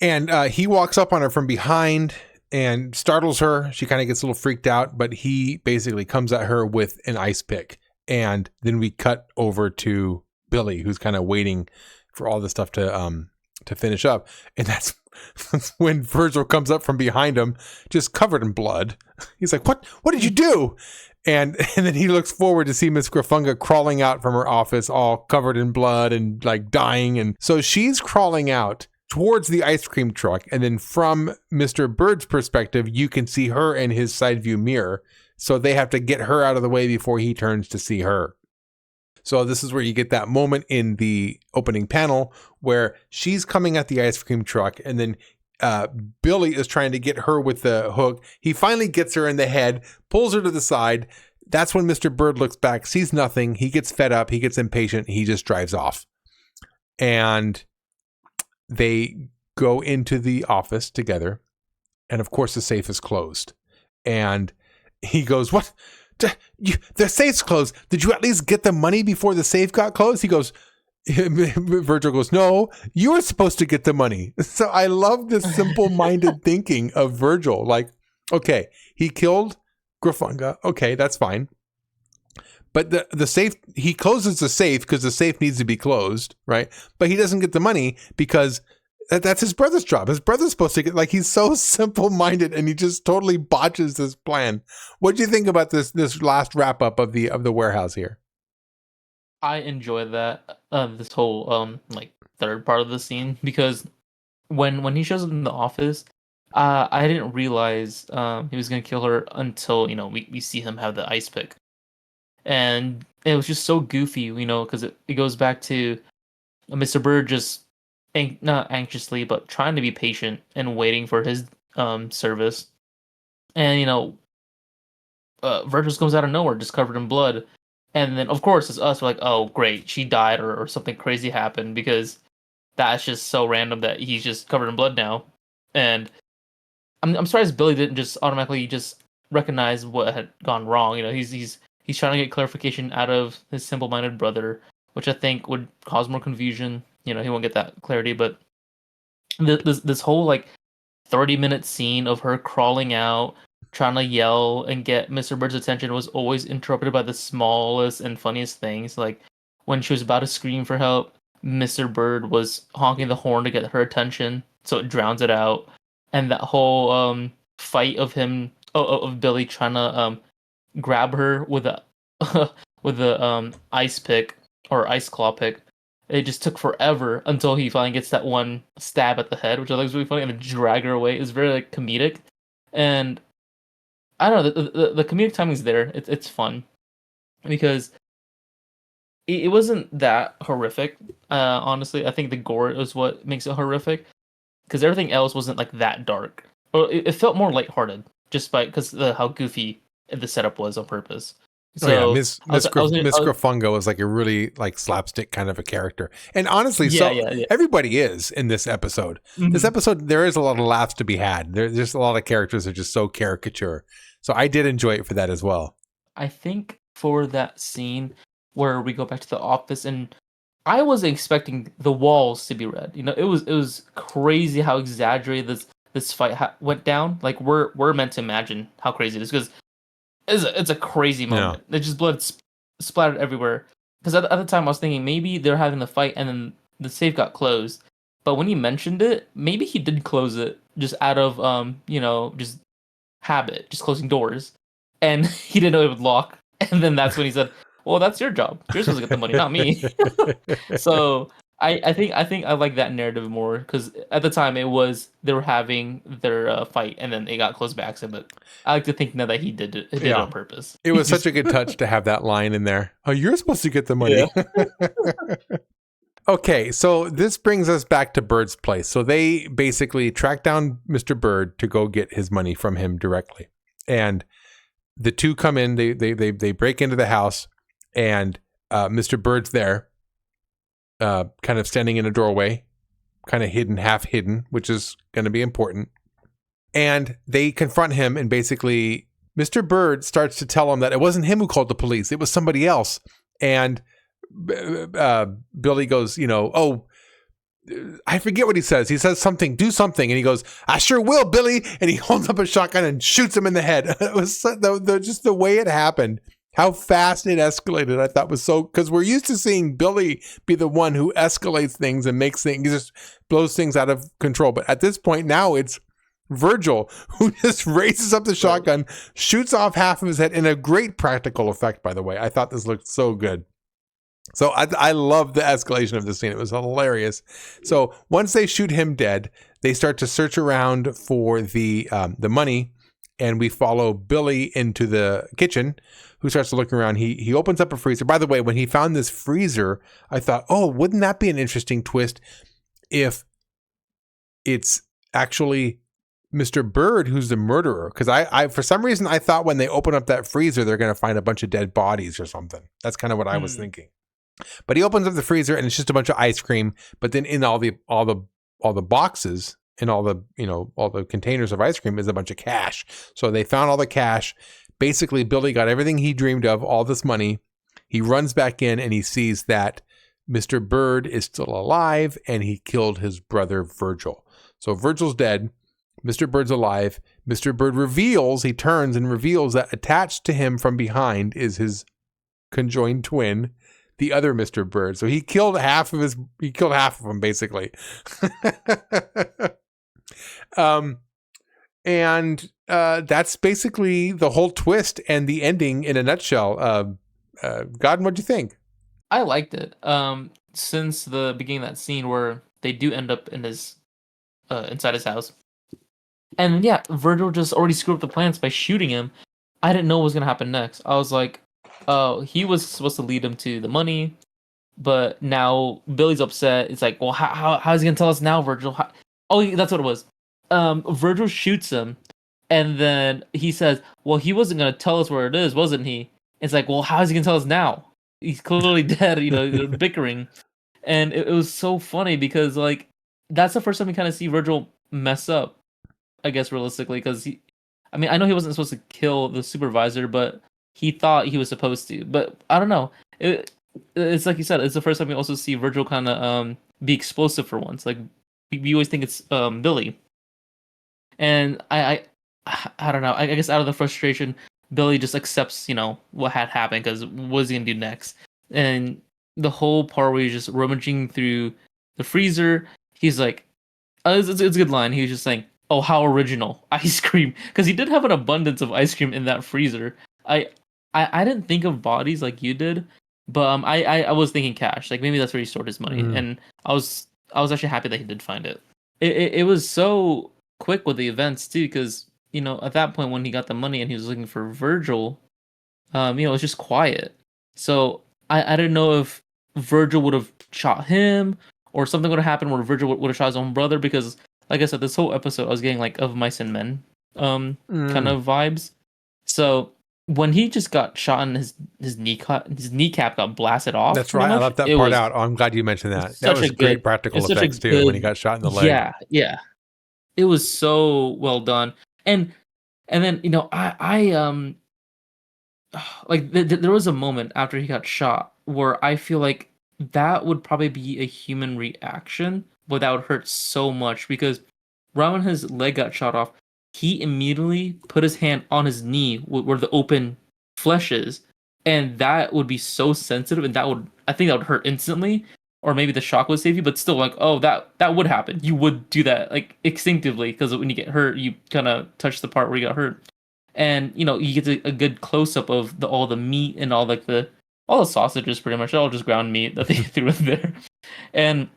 And he walks up on her from behind and startles her. She kind of gets a little freaked out, but he basically comes at her with an ice pick. And then we cut over to Billy, who's kind of waiting for all this stuff to finish up. And that's when Virgil comes up from behind him, just covered in blood. He's like, what did you do? And then he looks forward to see Miss Grafunga crawling out from her office, all covered in blood and like dying. And so she's crawling out towards the ice cream truck. And then from Mr. Bird's perspective, you can see her in his side view mirror. So they have to get her out of the way before he turns to see her. So this is where you get that moment in the opening panel where she's coming at the ice cream truck, and then Billy is trying to get her with the hook. He finally gets her in the head, pulls her to the side. That's when Mr. Bird looks back, sees nothing. He gets fed up. He gets impatient. He just drives off. And they go into the office together. And of course, the safe is closed. And he goes, what? The safe's closed. Did you at least get the money before the safe got closed? He goes, Virgil goes, no, you were supposed to get the money. So I love this simple-minded thinking of Virgil. Like, okay, he killed Grafunga. Okay, that's fine. But the safe, he closes the safe because the safe needs to be closed, right? But he doesn't get the money because that's his brother's job. His brother's supposed to get, like, he's so simple-minded and he just totally botches this plan. What do you think about this last wrap-up of the warehouse here? I enjoy that this whole like third part of the scene because when he shows up in the office, I didn't realize he was gonna kill her until we see him have the ice pick, and it was just so goofy, because it goes back to Mr. Bird just not anxiously but trying to be patient and waiting for his service, and Virgil comes out of nowhere just covered in blood. And then, of course, it's us. We're like, oh, great, she died or something crazy happened because that's just so random that he's just covered in blood now. And I'm surprised Billy didn't just automatically just recognize what had gone wrong. He's trying to get clarification out of his simple-minded brother, which I think would cause more confusion. He won't get that clarity. But this whole like 30-minute scene of her crawling out, trying to yell and get Mr. Bird's attention was always interrupted by the smallest and funniest things. Like when she was about to scream for help, Mr. Bird was honking the horn to get her attention, so it drowns it out. And that whole fight of him, of Billy trying to grab her with a with a ice pick or ice claw pick, it just took forever until he finally gets that one stab at the head, which I think is really funny, and then drag her away. It's very like comedic, and I don't know, the comedic timing's there. It's fun because it wasn't that horrific. Honestly, I think the gore is what makes it horrific because everything else wasn't like that dark. Or it felt more lighthearted just because how goofy the setup was on purpose. So Miss Grafunga was like a really like slapstick kind of a character, and honestly, everybody is in this episode. Mm-hmm. This episode, there is a lot of laughs to be had. There's just a lot of characters that are just so caricature. So I did enjoy it for that as well. I think for that scene where we go back to the office, and I wasn't expecting the walls to be red. It was crazy how exaggerated this fight went down. Like we're meant to imagine how crazy it is because it's a crazy moment. Yeah. It just blood splattered everywhere. Because at the time I was thinking maybe they're having the fight and then the safe got closed. But when he mentioned it, maybe he did close it just out of just habit, just closing doors, and he didn't know it would lock. And then that's when he said, well, that's your job, you're supposed to get the money, not me. So I think I like that narrative more because at the time it was they were having their fight and then it got close by accident. But I like to think now that he did it on purpose. It He was just such a good touch to have that line in there. Oh, you're supposed to get the money. Okay, so this brings us back to Bird's place. So they basically track down Mr. Bird to go get his money from him directly. And the two come in, they break into the house, and Mr. Bird's there, kind of standing in a doorway, kind of hidden, half hidden, which is going to be important. And they confront him, and basically Mr. Bird starts to tell him that it wasn't him who called the police, it was somebody else. And Billy goes, oh, I forget what he says. He says something, do something. And he goes, I sure will, Billy. And he holds up a shotgun and shoots him in the head. It was just the way it happened, how fast it escalated. I thought was so, because we're used to seeing Billy be the one who escalates things and makes things, just blows things out of control. But at this point now it's Virgil who just raises up the shotgun, shoots off half of his head in a great practical effect, by the way. I thought this looked so good. So I love the escalation of the scene. It was hilarious. So once they shoot him dead, they start to search around for the money, and we follow Billy into the kitchen, who starts to look around. He opens up a freezer. By the way, when he found this freezer, I thought, oh, wouldn't that be an interesting twist if it's actually Mr. Bird who's the murderer? Because I for some reason I thought when they open up that freezer they're going to find a bunch of dead bodies or something. That's kind of what I was thinking. But he opens up the freezer and it's just a bunch of ice cream. But then in all the boxes and all the containers of ice cream is a bunch of cash. So they found all the cash. Basically, Billy got everything he dreamed of, all this money. He runs back in and he sees that Mr. Bird is still alive and he killed his brother Virgil. So Virgil's dead. Mr. Bird's alive. Mr. Bird he turns and reveals that attached to him from behind is his conjoined twin, the other Mr. Bird. So he killed half of them basically. And that's basically the whole twist and the ending in a nutshell. Godden, what'd you think? I liked it. Since the beginning of that scene where they do end up in his inside his house. And yeah, Virgil just already screwed up the plans by shooting him. I didn't know what was gonna happen next. I was like, oh, he was supposed to lead him to the money, but now Billy's upset. It's like, well, how's he gonna tell us now, Virgil? Oh, that's what it was. Virgil shoots him, and then he says, well, he wasn't gonna tell us where it is, wasn't he? It's like, well, how is he gonna tell us now? He's clearly dead. They're bickering, and it was so funny because like that's the first time we kind of see Virgil mess up. I guess realistically, because I know he wasn't supposed to kill the supervisor, but he thought he was supposed to. But I don't know. It's like you said. It's the first time we also see Virgil kind of be explosive for once. Like we always think it's Billy, and I don't know. I guess out of the frustration, Billy just accepts what had happened because what is he gonna do next? And the whole part where he's just rummaging through the freezer, he's like, it's a good line. He was just saying, oh, how original, ice cream, because he did have an abundance of ice cream in that freezer. I didn't think of bodies like you did, but I was thinking cash, like maybe that's where he stored his money, and I was actually happy that he did find it. It was so quick with the events too, because at that point when he got the money and he was looking for Virgil, it was just quiet. So I didn't know if Virgil would have shot him or something would have happened where Virgil would have shot his own brother, because like I said, this whole episode I was getting like Of Mice and Men kind of vibes. So when he just got shot in his kneecap got blasted off. That's right. I left that part out. Oh, I'm glad you mentioned that. That was great practical effects too when he got shot in the leg. Yeah. It was so well done. And then I like there was a moment after he got shot where I feel like that would probably be a human reaction, but that would hurt so much because right when his leg got shot off, he immediately put his hand on his knee where the open flesh is, and that would be so sensitive, and I think that would hurt instantly, or maybe the shock would save you, but still, like, oh, that would happen. You would do that, like, instinctively, because when you get hurt, you kind of touch the part where you got hurt, and you get a good close up of all the meat and all like the all the sausages pretty much, all just ground meat that they threw in there. And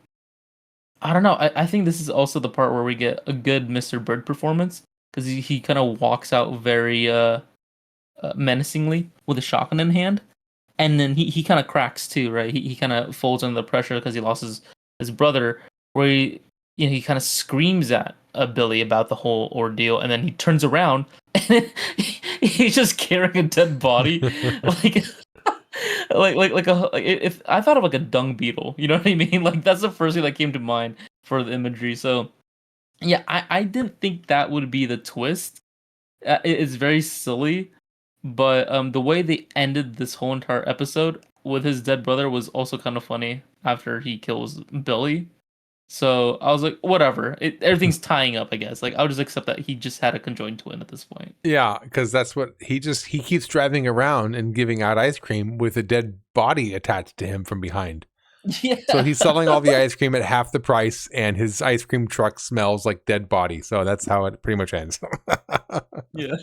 I don't know. I think this is also the part where we get a good Mr. Bird performance because he kind of walks out very menacingly with a shotgun in hand, and then he kind of cracks too, right? He kind of folds under the pressure because he lost his brother, where he kind of screams at Billy about the whole ordeal, and then he turns around and he's just carrying a dead body, like. If I thought of like a dung beetle, you know what I mean? Like that's the first thing that came to mind for the imagery. So yeah, I didn't think that would be the twist. It's very silly, but the way they ended this whole entire episode with his dead brother was also kind of funny after he kills Billy. So I was like, whatever. Everything's tying up, I guess. Like I'll just accept that he just had a conjoined twin at this point. Yeah, because that's what he keeps driving around and giving out ice cream with a dead body attached to him from behind. Yeah. So he's selling all the ice cream at half the price, and his ice cream truck smells like dead body. So that's how it pretty much ends. Yeah.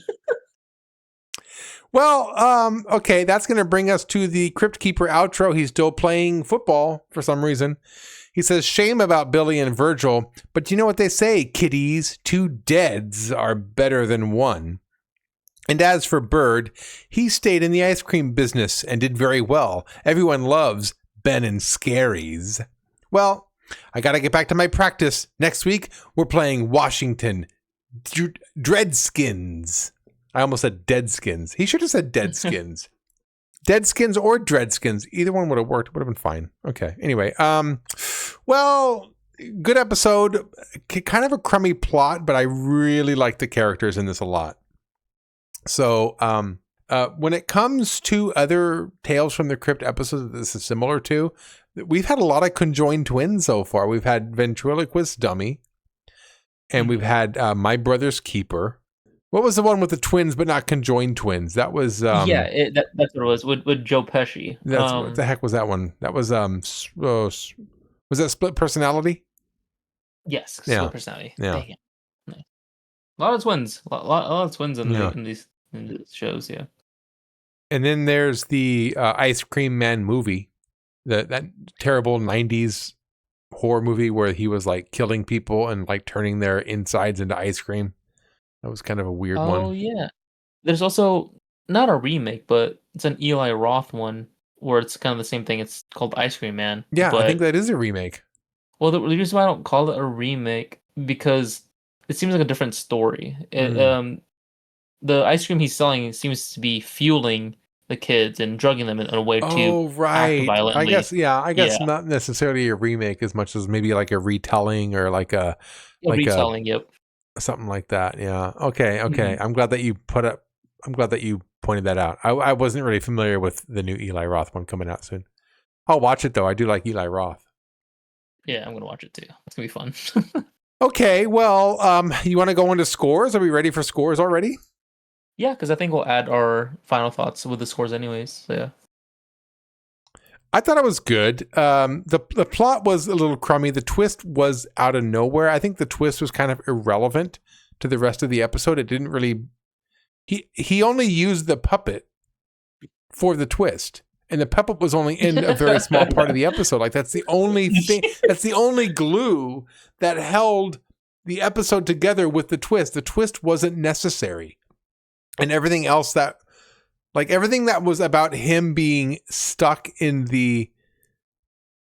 Well, okay, that's going to bring us to the Crypt Keeper outro. He's still playing football for some reason. He says, shame about Billy and Virgil, but you know what they say, kiddies, 2 deads are better than 1. And as for Bird, he stayed in the ice cream business and did very well. Everyone loves Ben and Scaries. Well, I got to get back to my practice. Next week, we're playing Washington Dreadskins. I almost said Deadskins. He should have said Deadskins. Deadskins or Dreadskins. Either one would have worked. Would have been fine. Okay. Anyway, well, good episode. Kind of a crummy plot, but I really like the characters in this a lot. So, when it comes to other Tales from the Crypt episodes that this is similar to, we've had a lot of conjoined twins so far. We've had Ventriloquist Dummy, and we've had My Brother's Keeper. What was the one with the twins but not conjoined twins? That was that's what it was with Joe Pesci. What the heck was that one? That was was that Split Personality? Yes, yeah. Split Personality. Yeah. Nice. A lot of twins. A lot of twins in these shows. Yeah. And then there's the Ice Cream Man movie, that terrible '90s horror movie where he was like killing people and like turning their insides into ice cream. That was kind of a weird one. Oh, yeah. There's also, not a remake, but it's an Eli Roth one where it's kind of the same thing. It's called Ice Cream Man. Yeah, I think that is a remake. Well, the reason why I don't call it a remake, because it seems like a different story. The ice cream he's selling seems to be fueling the kids and drugging them in a way to act violently. I guess not necessarily a remake as much as maybe like a retelling or like a retelling, yep. Something like that. Yeah. Okay. Mm-hmm. I'm glad that you pointed that out. I wasn't really familiar with the new Eli Roth one coming out soon. I'll watch it though. I do like Eli Roth. Yeah, I'm gonna watch it too. It's gonna be fun. Okay. Well, you want to go into scores? Are we ready for scores already? Yeah, because I think we'll add our final thoughts with the scores anyways. So yeah. I thought it was good. The plot was a little crummy. The twist was out of nowhere. I think the twist was kind of irrelevant to the rest of the episode. It didn't really. He only used the puppet for the twist, and the puppet was only in a very small part of the episode. Like that's the only thing. That's the only glue that held the episode together with the twist. The twist wasn't necessary, and everything else that. Like everything that was about him being stuck in the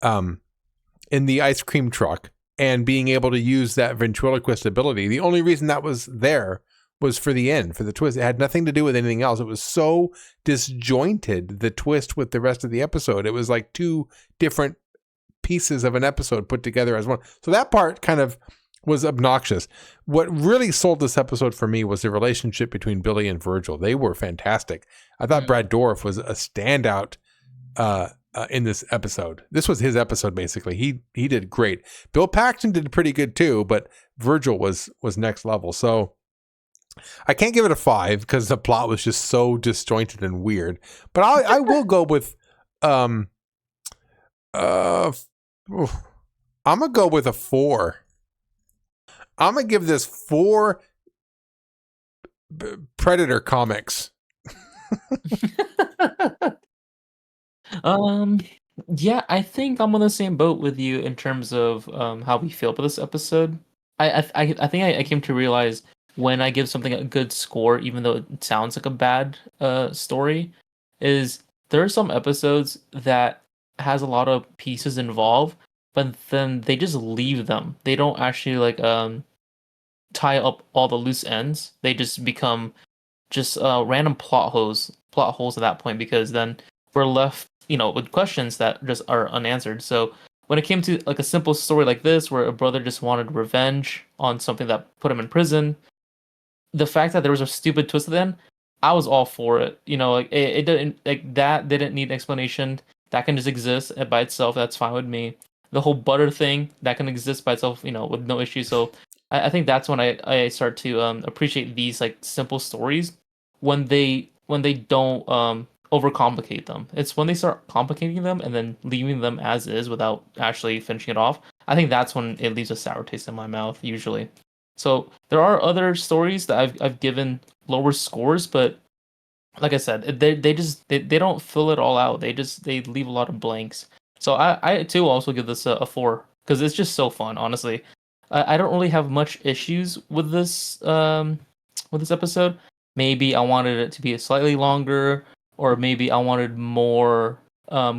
ice cream truck and being able to use that ventriloquist ability. The only reason that was there was for the end, for the twist. It had nothing to do with anything else. It was so disjointed, the twist with the rest of the episode. It was like 2 different pieces of an episode put together as one. So that part kind of was obnoxious. What really sold this episode for me was the relationship between Billy and Virgil. They were fantastic. I thought Brad Dourif was a standout in this episode. This was his episode, basically. He did great. Bill Paxton did pretty good too, but Virgil was next level. So I can't give it a 5 because the plot was just so disjointed and weird. But I will go with I'm gonna go with a 4. I'm going to give this 4 Predator comics. Yeah, I think I'm on the same boat with you in terms of how we feel about this episode. I think I came to realize when I give something a good score, even though it sounds like a bad story, is there are some episodes that has a lot of pieces involved, but then they just leave them. They don't actually like tie up all the loose ends. They just become just random plot holes at that point, because then we're left, with questions that just are unanswered. So when it came to like a simple story like this, where a brother just wanted revenge on something that put him in prison, the fact that there was a stupid twist at the end, I was all for it. Like it didn't, like that didn't need explanation. That can just exist by itself. That's fine with me. The whole butter thing, that can exist by itself, with no issue. So I think that's when I start to appreciate these like simple stories when they don't overcomplicate them. It's when they start complicating them and then leaving them as is without actually finishing it off. I think that's when it leaves a sour taste in my mouth usually. So there are other stories that I've given lower scores, but like I said, they don't fill it all out. They leave a lot of blanks. So I too also give this a 4, because it's just so fun. Honestly, I don't really have much issues with this episode. Maybe I wanted it to be slightly longer, or maybe I wanted more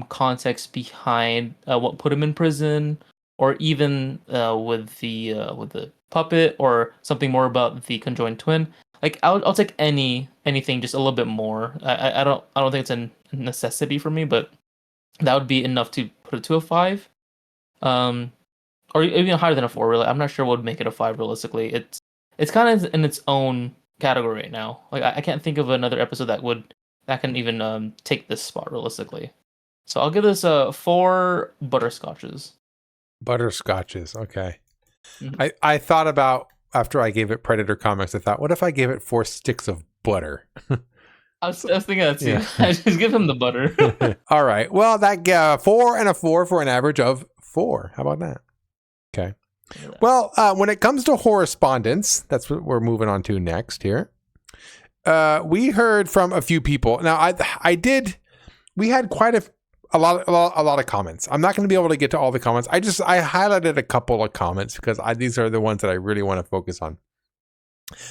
context behind what put him in prison, or even with the puppet, or something more about the conjoined twin. Like I'll take anything just a little bit more. I don't think it's a necessity for me, but that would be enough to put it to a 5. Um, or even higher than a 4. Really, I'm not sure what would make it a 5 realistically. It's kind of in its own category right now. Like I can't think of another episode that can even take this spot realistically. So I'll give this 4 butterscotches. Butterscotches. Okay. Mm-hmm. I thought about, after I gave it Predator Comics, I thought, what if I gave it 4 sticks of butter? I was thinking that too. Yeah. I just give him the butter. All right. Well, that 4 and a 4 for an average of 4. How about that? Okay. Yeah. Well, when it comes to correspondence, that's what we're moving on to next here. We heard from a few people. Now, we had quite a lot of comments. I'm not going to be able to get to all the comments. I highlighted a couple of comments because these are the ones that I really want to focus on.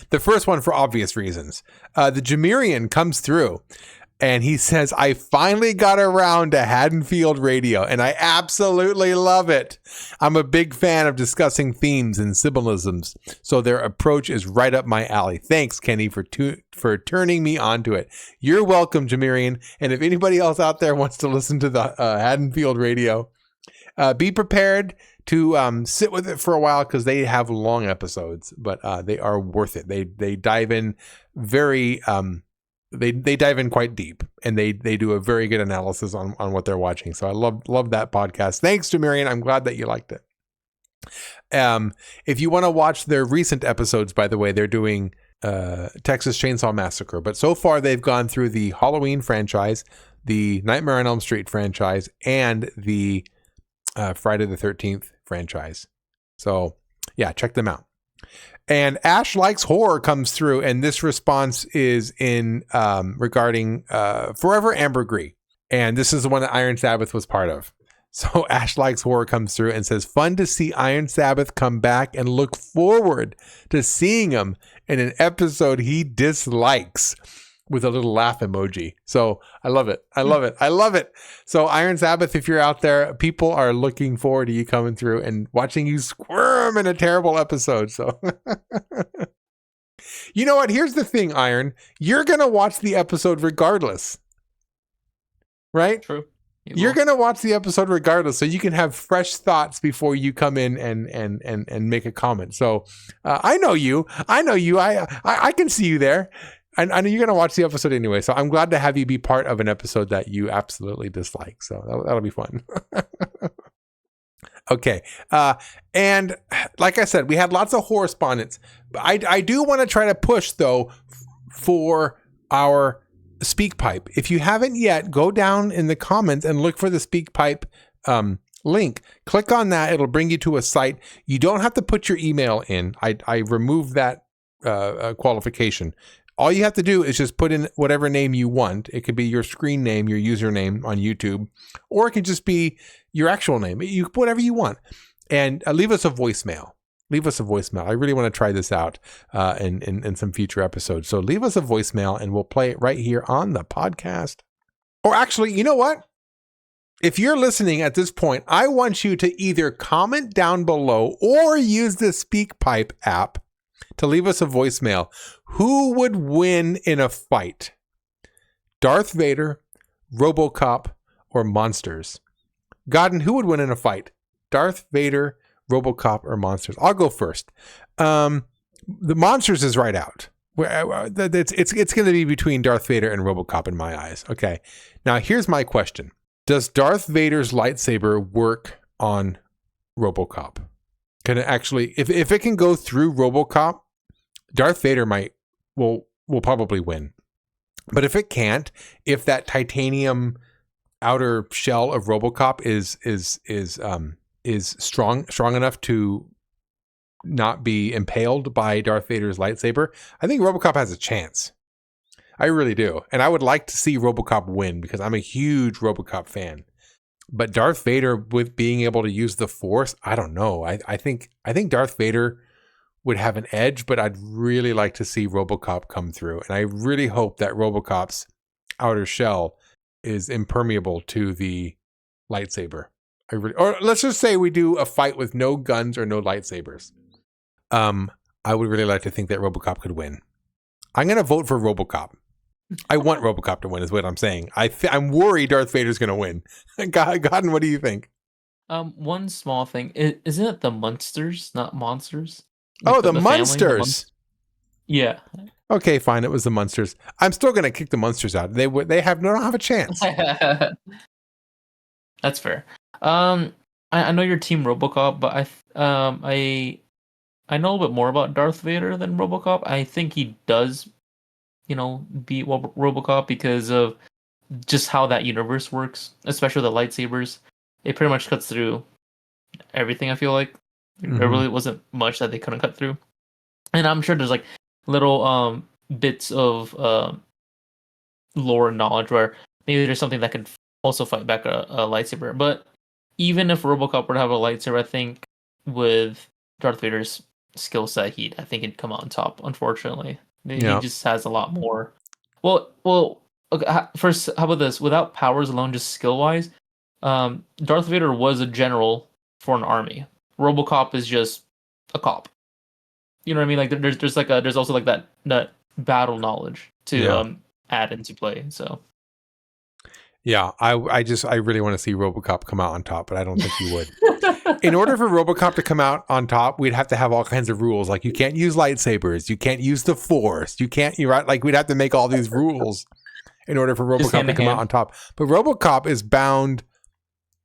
The first one, for obvious reasons, TheJimiRyan comes through and he says, I finally got around to Haddonfield Radio and I absolutely love it. I'm a big fan of discussing themes and symbolisms, so their approach is right up my alley. Thanks, Kenny, for turning me on to it. You're welcome, TheJimiRyan. And if anybody else out there wants to listen to the Haddonfield Radio, be prepared to sit with it for a while, because they have long episodes, but they are worth it. They dive in very they dive in quite deep, and they do a very good analysis on what they're watching. So I love that podcast. Thanks, TheJimiRyan. I'm glad that you liked it. If you want to watch their recent episodes, by the way, they're doing Texas Chainsaw Massacre, but so far they've gone through the Halloween franchise, the Nightmare on Elm Street franchise, and the Friday the 13th franchise. So yeah, check them out. And Ash Likes Horror comes through, and this response is in regarding Forever Ambergris. And this is the one that Iron Sabbath was part of. So Ash Likes Horror comes through and says, fun to see Iron Sabbath come back and look forward to seeing him in an episode he dislikes, with a little laugh emoji. So I love it. I love it. I love it. So Iron Sabbath, if you're out there, people are looking forward to you coming through and watching you squirm in a terrible episode. So you know what? Here's the thing, Iron. You're going to watch the episode regardless. Right? True. You're going to watch the episode regardless, so you can have fresh thoughts before you come in and make a comment. So I know you. I can see you there. I know you're going to watch the episode anyway, so I'm glad to have you be part of an episode that you absolutely dislike. So that'll be fun. Okay. And like I said, we had lots of correspondence. I do want to try to push, though, for our SpeakPipe. If you haven't yet, go down in the comments and look for the SpeakPipe link. Click on that. It'll bring you to a site. You don't have to put your email in. I removed that qualification. All you have to do is just put in whatever name you want. It could be your screen name, your username on YouTube, or it could just be your actual name. You whatever you want. And leave us a voicemail. Leave us a voicemail. I really want to try this out in some future episodes. So leave us a voicemail and we'll play it right here on the podcast. Or actually, you know what? If you're listening at this point, I want you to either comment down below or use the SpeakPipe app to leave us a voicemail. Who would win in a fight? Darth Vader, RoboCop, or monsters? Godden, who would win in a fight? Darth Vader, RoboCop, or monsters? I'll go first. The monsters is right out. It's going to be between Darth Vader and RoboCop in my eyes. Okay. Now here's my question. Does Darth Vader's lightsaber work on RoboCop? Can it actually, if it can go through RoboCop, Darth Vader will probably win. But if it can't, if that titanium outer shell of RoboCop is strong enough to not be impaled by Darth Vader's lightsaber, I think RoboCop has a chance. I really do. And I would like to see RoboCop win because I'm a huge RoboCop fan. But Darth Vader, with being able to use the Force, I don't know. I think Darth Vader would have an edge, but I'd really like to see RoboCop come through. And I really hope that RoboCop's outer shell is impermeable to the lightsaber. Or let's just say we do a fight with no guns or no lightsabers. I would really like to think that RoboCop could win. I'm going to vote for RoboCop. I want RoboCop to win is what I'm saying. I'm worried Darth Vader's going to win. Godden, what do you think? One small thing. Isn't it the Munsters, not monsters? Like the Munsters. Yeah. Okay, fine. It was the Munsters. I'm still going to kick the Munsters out. They don't have a chance. That's fair. I know you're Team RoboCop, but I know a little bit more about Darth Vader than RoboCop. I think he does, beat RoboCop because of just how that universe works, especially the lightsabers. It pretty much cuts through everything, I feel like. There really wasn't much that they couldn't cut through. And I'm sure there's like little bits of lore and knowledge where maybe there's something that could also fight back a lightsaber. But even if RoboCop were to have a lightsaber, I think with Darth Vader's skill set, I think he'd come out on top, unfortunately. He just has a lot more. Well, okay, first, how about this? Without powers alone, just skill-wise, Darth Vader was a general for an army. RoboCop is just a cop. You know what I mean? Like there's also like that battle knowledge to add into play. So yeah, I really want to see RoboCop come out on top, but I don't think he would. In order for RoboCop to come out on top, we'd have to have all kinds of rules. Like you can't use lightsabers, you can't use the Force, like we'd have to make all these rules in order for RoboCop to come out on top. But RoboCop is bound,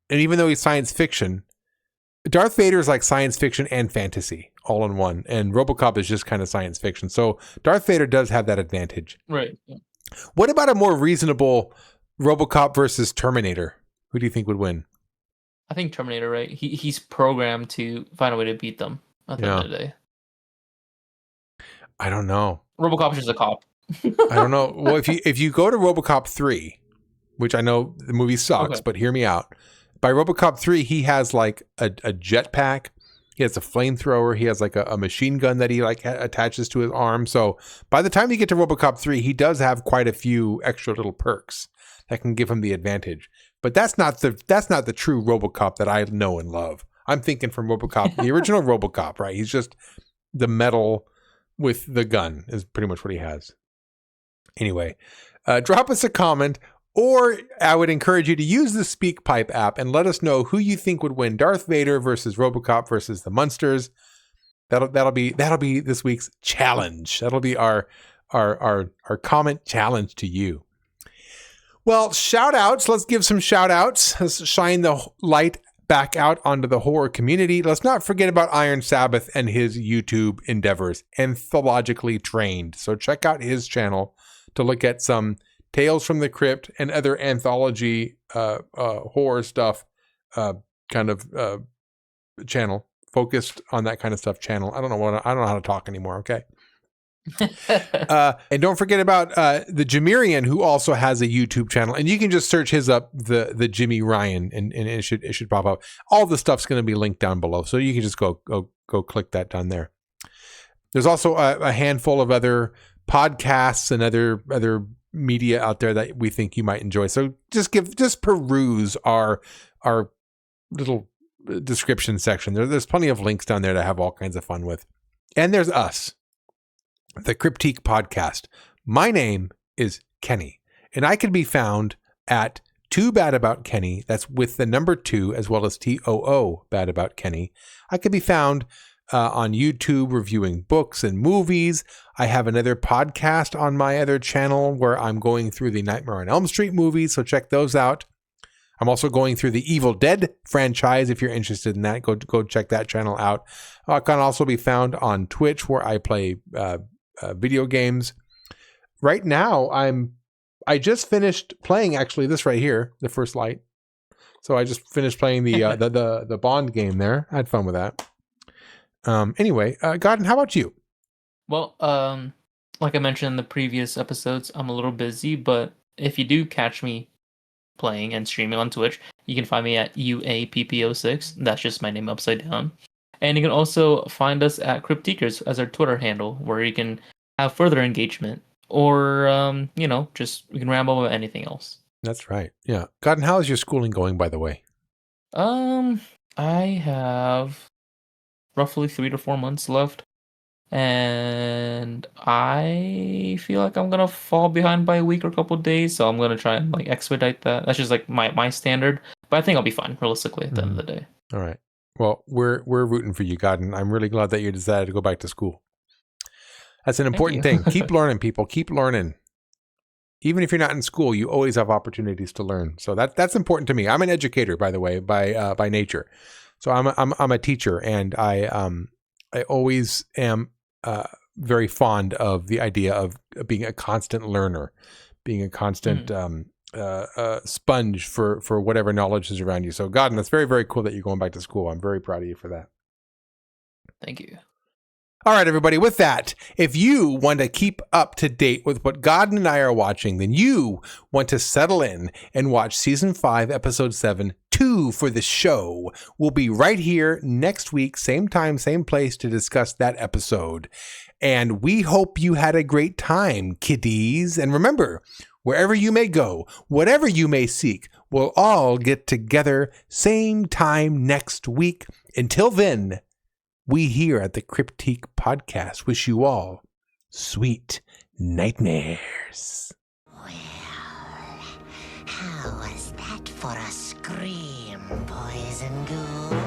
and even though he's science fiction, Darth Vader is like science fiction and fantasy all in one, and RoboCop is just kind of science fiction. So Darth Vader does have that advantage. Right. Yeah. What about a more reasonable RoboCop versus Terminator? Who do you think would win? I think Terminator, right? He's programmed to find a way to beat them at the end of the day. I don't know. RoboCop is just a cop. I don't know. Well, if you go to RoboCop 3, which I know the movie sucks, but hear me out. By RoboCop 3, he has like a jetpack. He has a flamethrower. He has like a machine gun that he like attaches to his arm. So by the time you get to RoboCop 3, he does have quite a few extra little perks that can give him the advantage. But that's not the true RoboCop that I know and love. I'm thinking from RoboCop, the original RoboCop, right? He's just the metal with the gun is pretty much what he has. Anyway, drop us a comment, or I would encourage you to use the SpeakPipe app and let us know who you think would win: Darth Vader versus RoboCop versus the Munsters. That'll be this week's challenge. That'll be our comment challenge to you. Well, shout outs. Let's give some shout outs. Let's shine the light back out onto the horror community. Let's not forget about Iron Sabbath and his YouTube endeavors, Anthologically Trained. So check out his channel to look at some Tales from the Crypt and other anthology horror stuff channel, focused on that kind of stuff channel. I don't know how to talk anymore, okay? And don't forget about TheJimiRyan, who also has a YouTube channel, and you can just search his up, TheJimiRyan, and it should pop up. All the stuff's going to be linked down below, so you can just go click that down there. There's also a handful of other podcasts and other media out there that we think you might enjoy. So just peruse our little description section. There's plenty of links down there to have all kinds of fun with. And there's us, the Cryptique Podcast. My name is Kenny, and I can be found at 2 Bad About Kenny. That's with the number 2 as well as TOO Bad About Kenny. I can be found on YouTube reviewing books and movies. I have another podcast on my other channel where I'm going through the Nightmare on Elm Street movies, so check those out. I'm also going through the Evil Dead franchise. If you're interested in that, go check that channel out. I can also be found on Twitch where I play video games. Right now, I just finished playing actually this right here, The First Light. So I just finished playing the Bond game there. I had fun with that. Anyway, Godden, how about you? Well, like I mentioned in the previous episodes, I'm a little busy, but if you do catch me playing and streaming on Twitch, you can find me at UAPP06. That's just my name upside down. And you can also find us at Cryptikers as our Twitter handle, where you can have further engagement, or just we can ramble about anything else. That's right. Yeah, Godden, how is your schooling going, by the way? I have roughly 3 to 4 months left, and I feel like I'm gonna fall behind by a week or a couple of days, so I'm gonna try and expedite that. That's just my standard, but I think I'll be fine realistically at the end of the day. All right. Well, we're rooting for you, Godden. I'm really glad that you decided to go back to school. That's an important thing. Keep learning, people. Keep learning. Even if you're not in school, you always have opportunities to learn. So that's important to me. I'm an educator, by the way, by nature. So I'm a teacher, and I always am very fond of the idea of being a constant learner, being a constant sponge for whatever knowledge is around you. So, Godden, that's very, very cool that you're going back to school. I'm very proud of you for that. Thank you. All right, everybody, with that, if you want to keep up to date with what Godden and I are watching, then you want to settle in and watch Season 5, Episode 7, 2 for the show. We'll be right here next week, same time, same place, to discuss that episode. And we hope you had a great time, kiddies. And remember, wherever you may go, whatever you may seek, we'll all get together same time next week. Until then, we here at the Cryptique Podcast wish you all sweet nightmares. Well, how was that for a scream, boys and ghouls?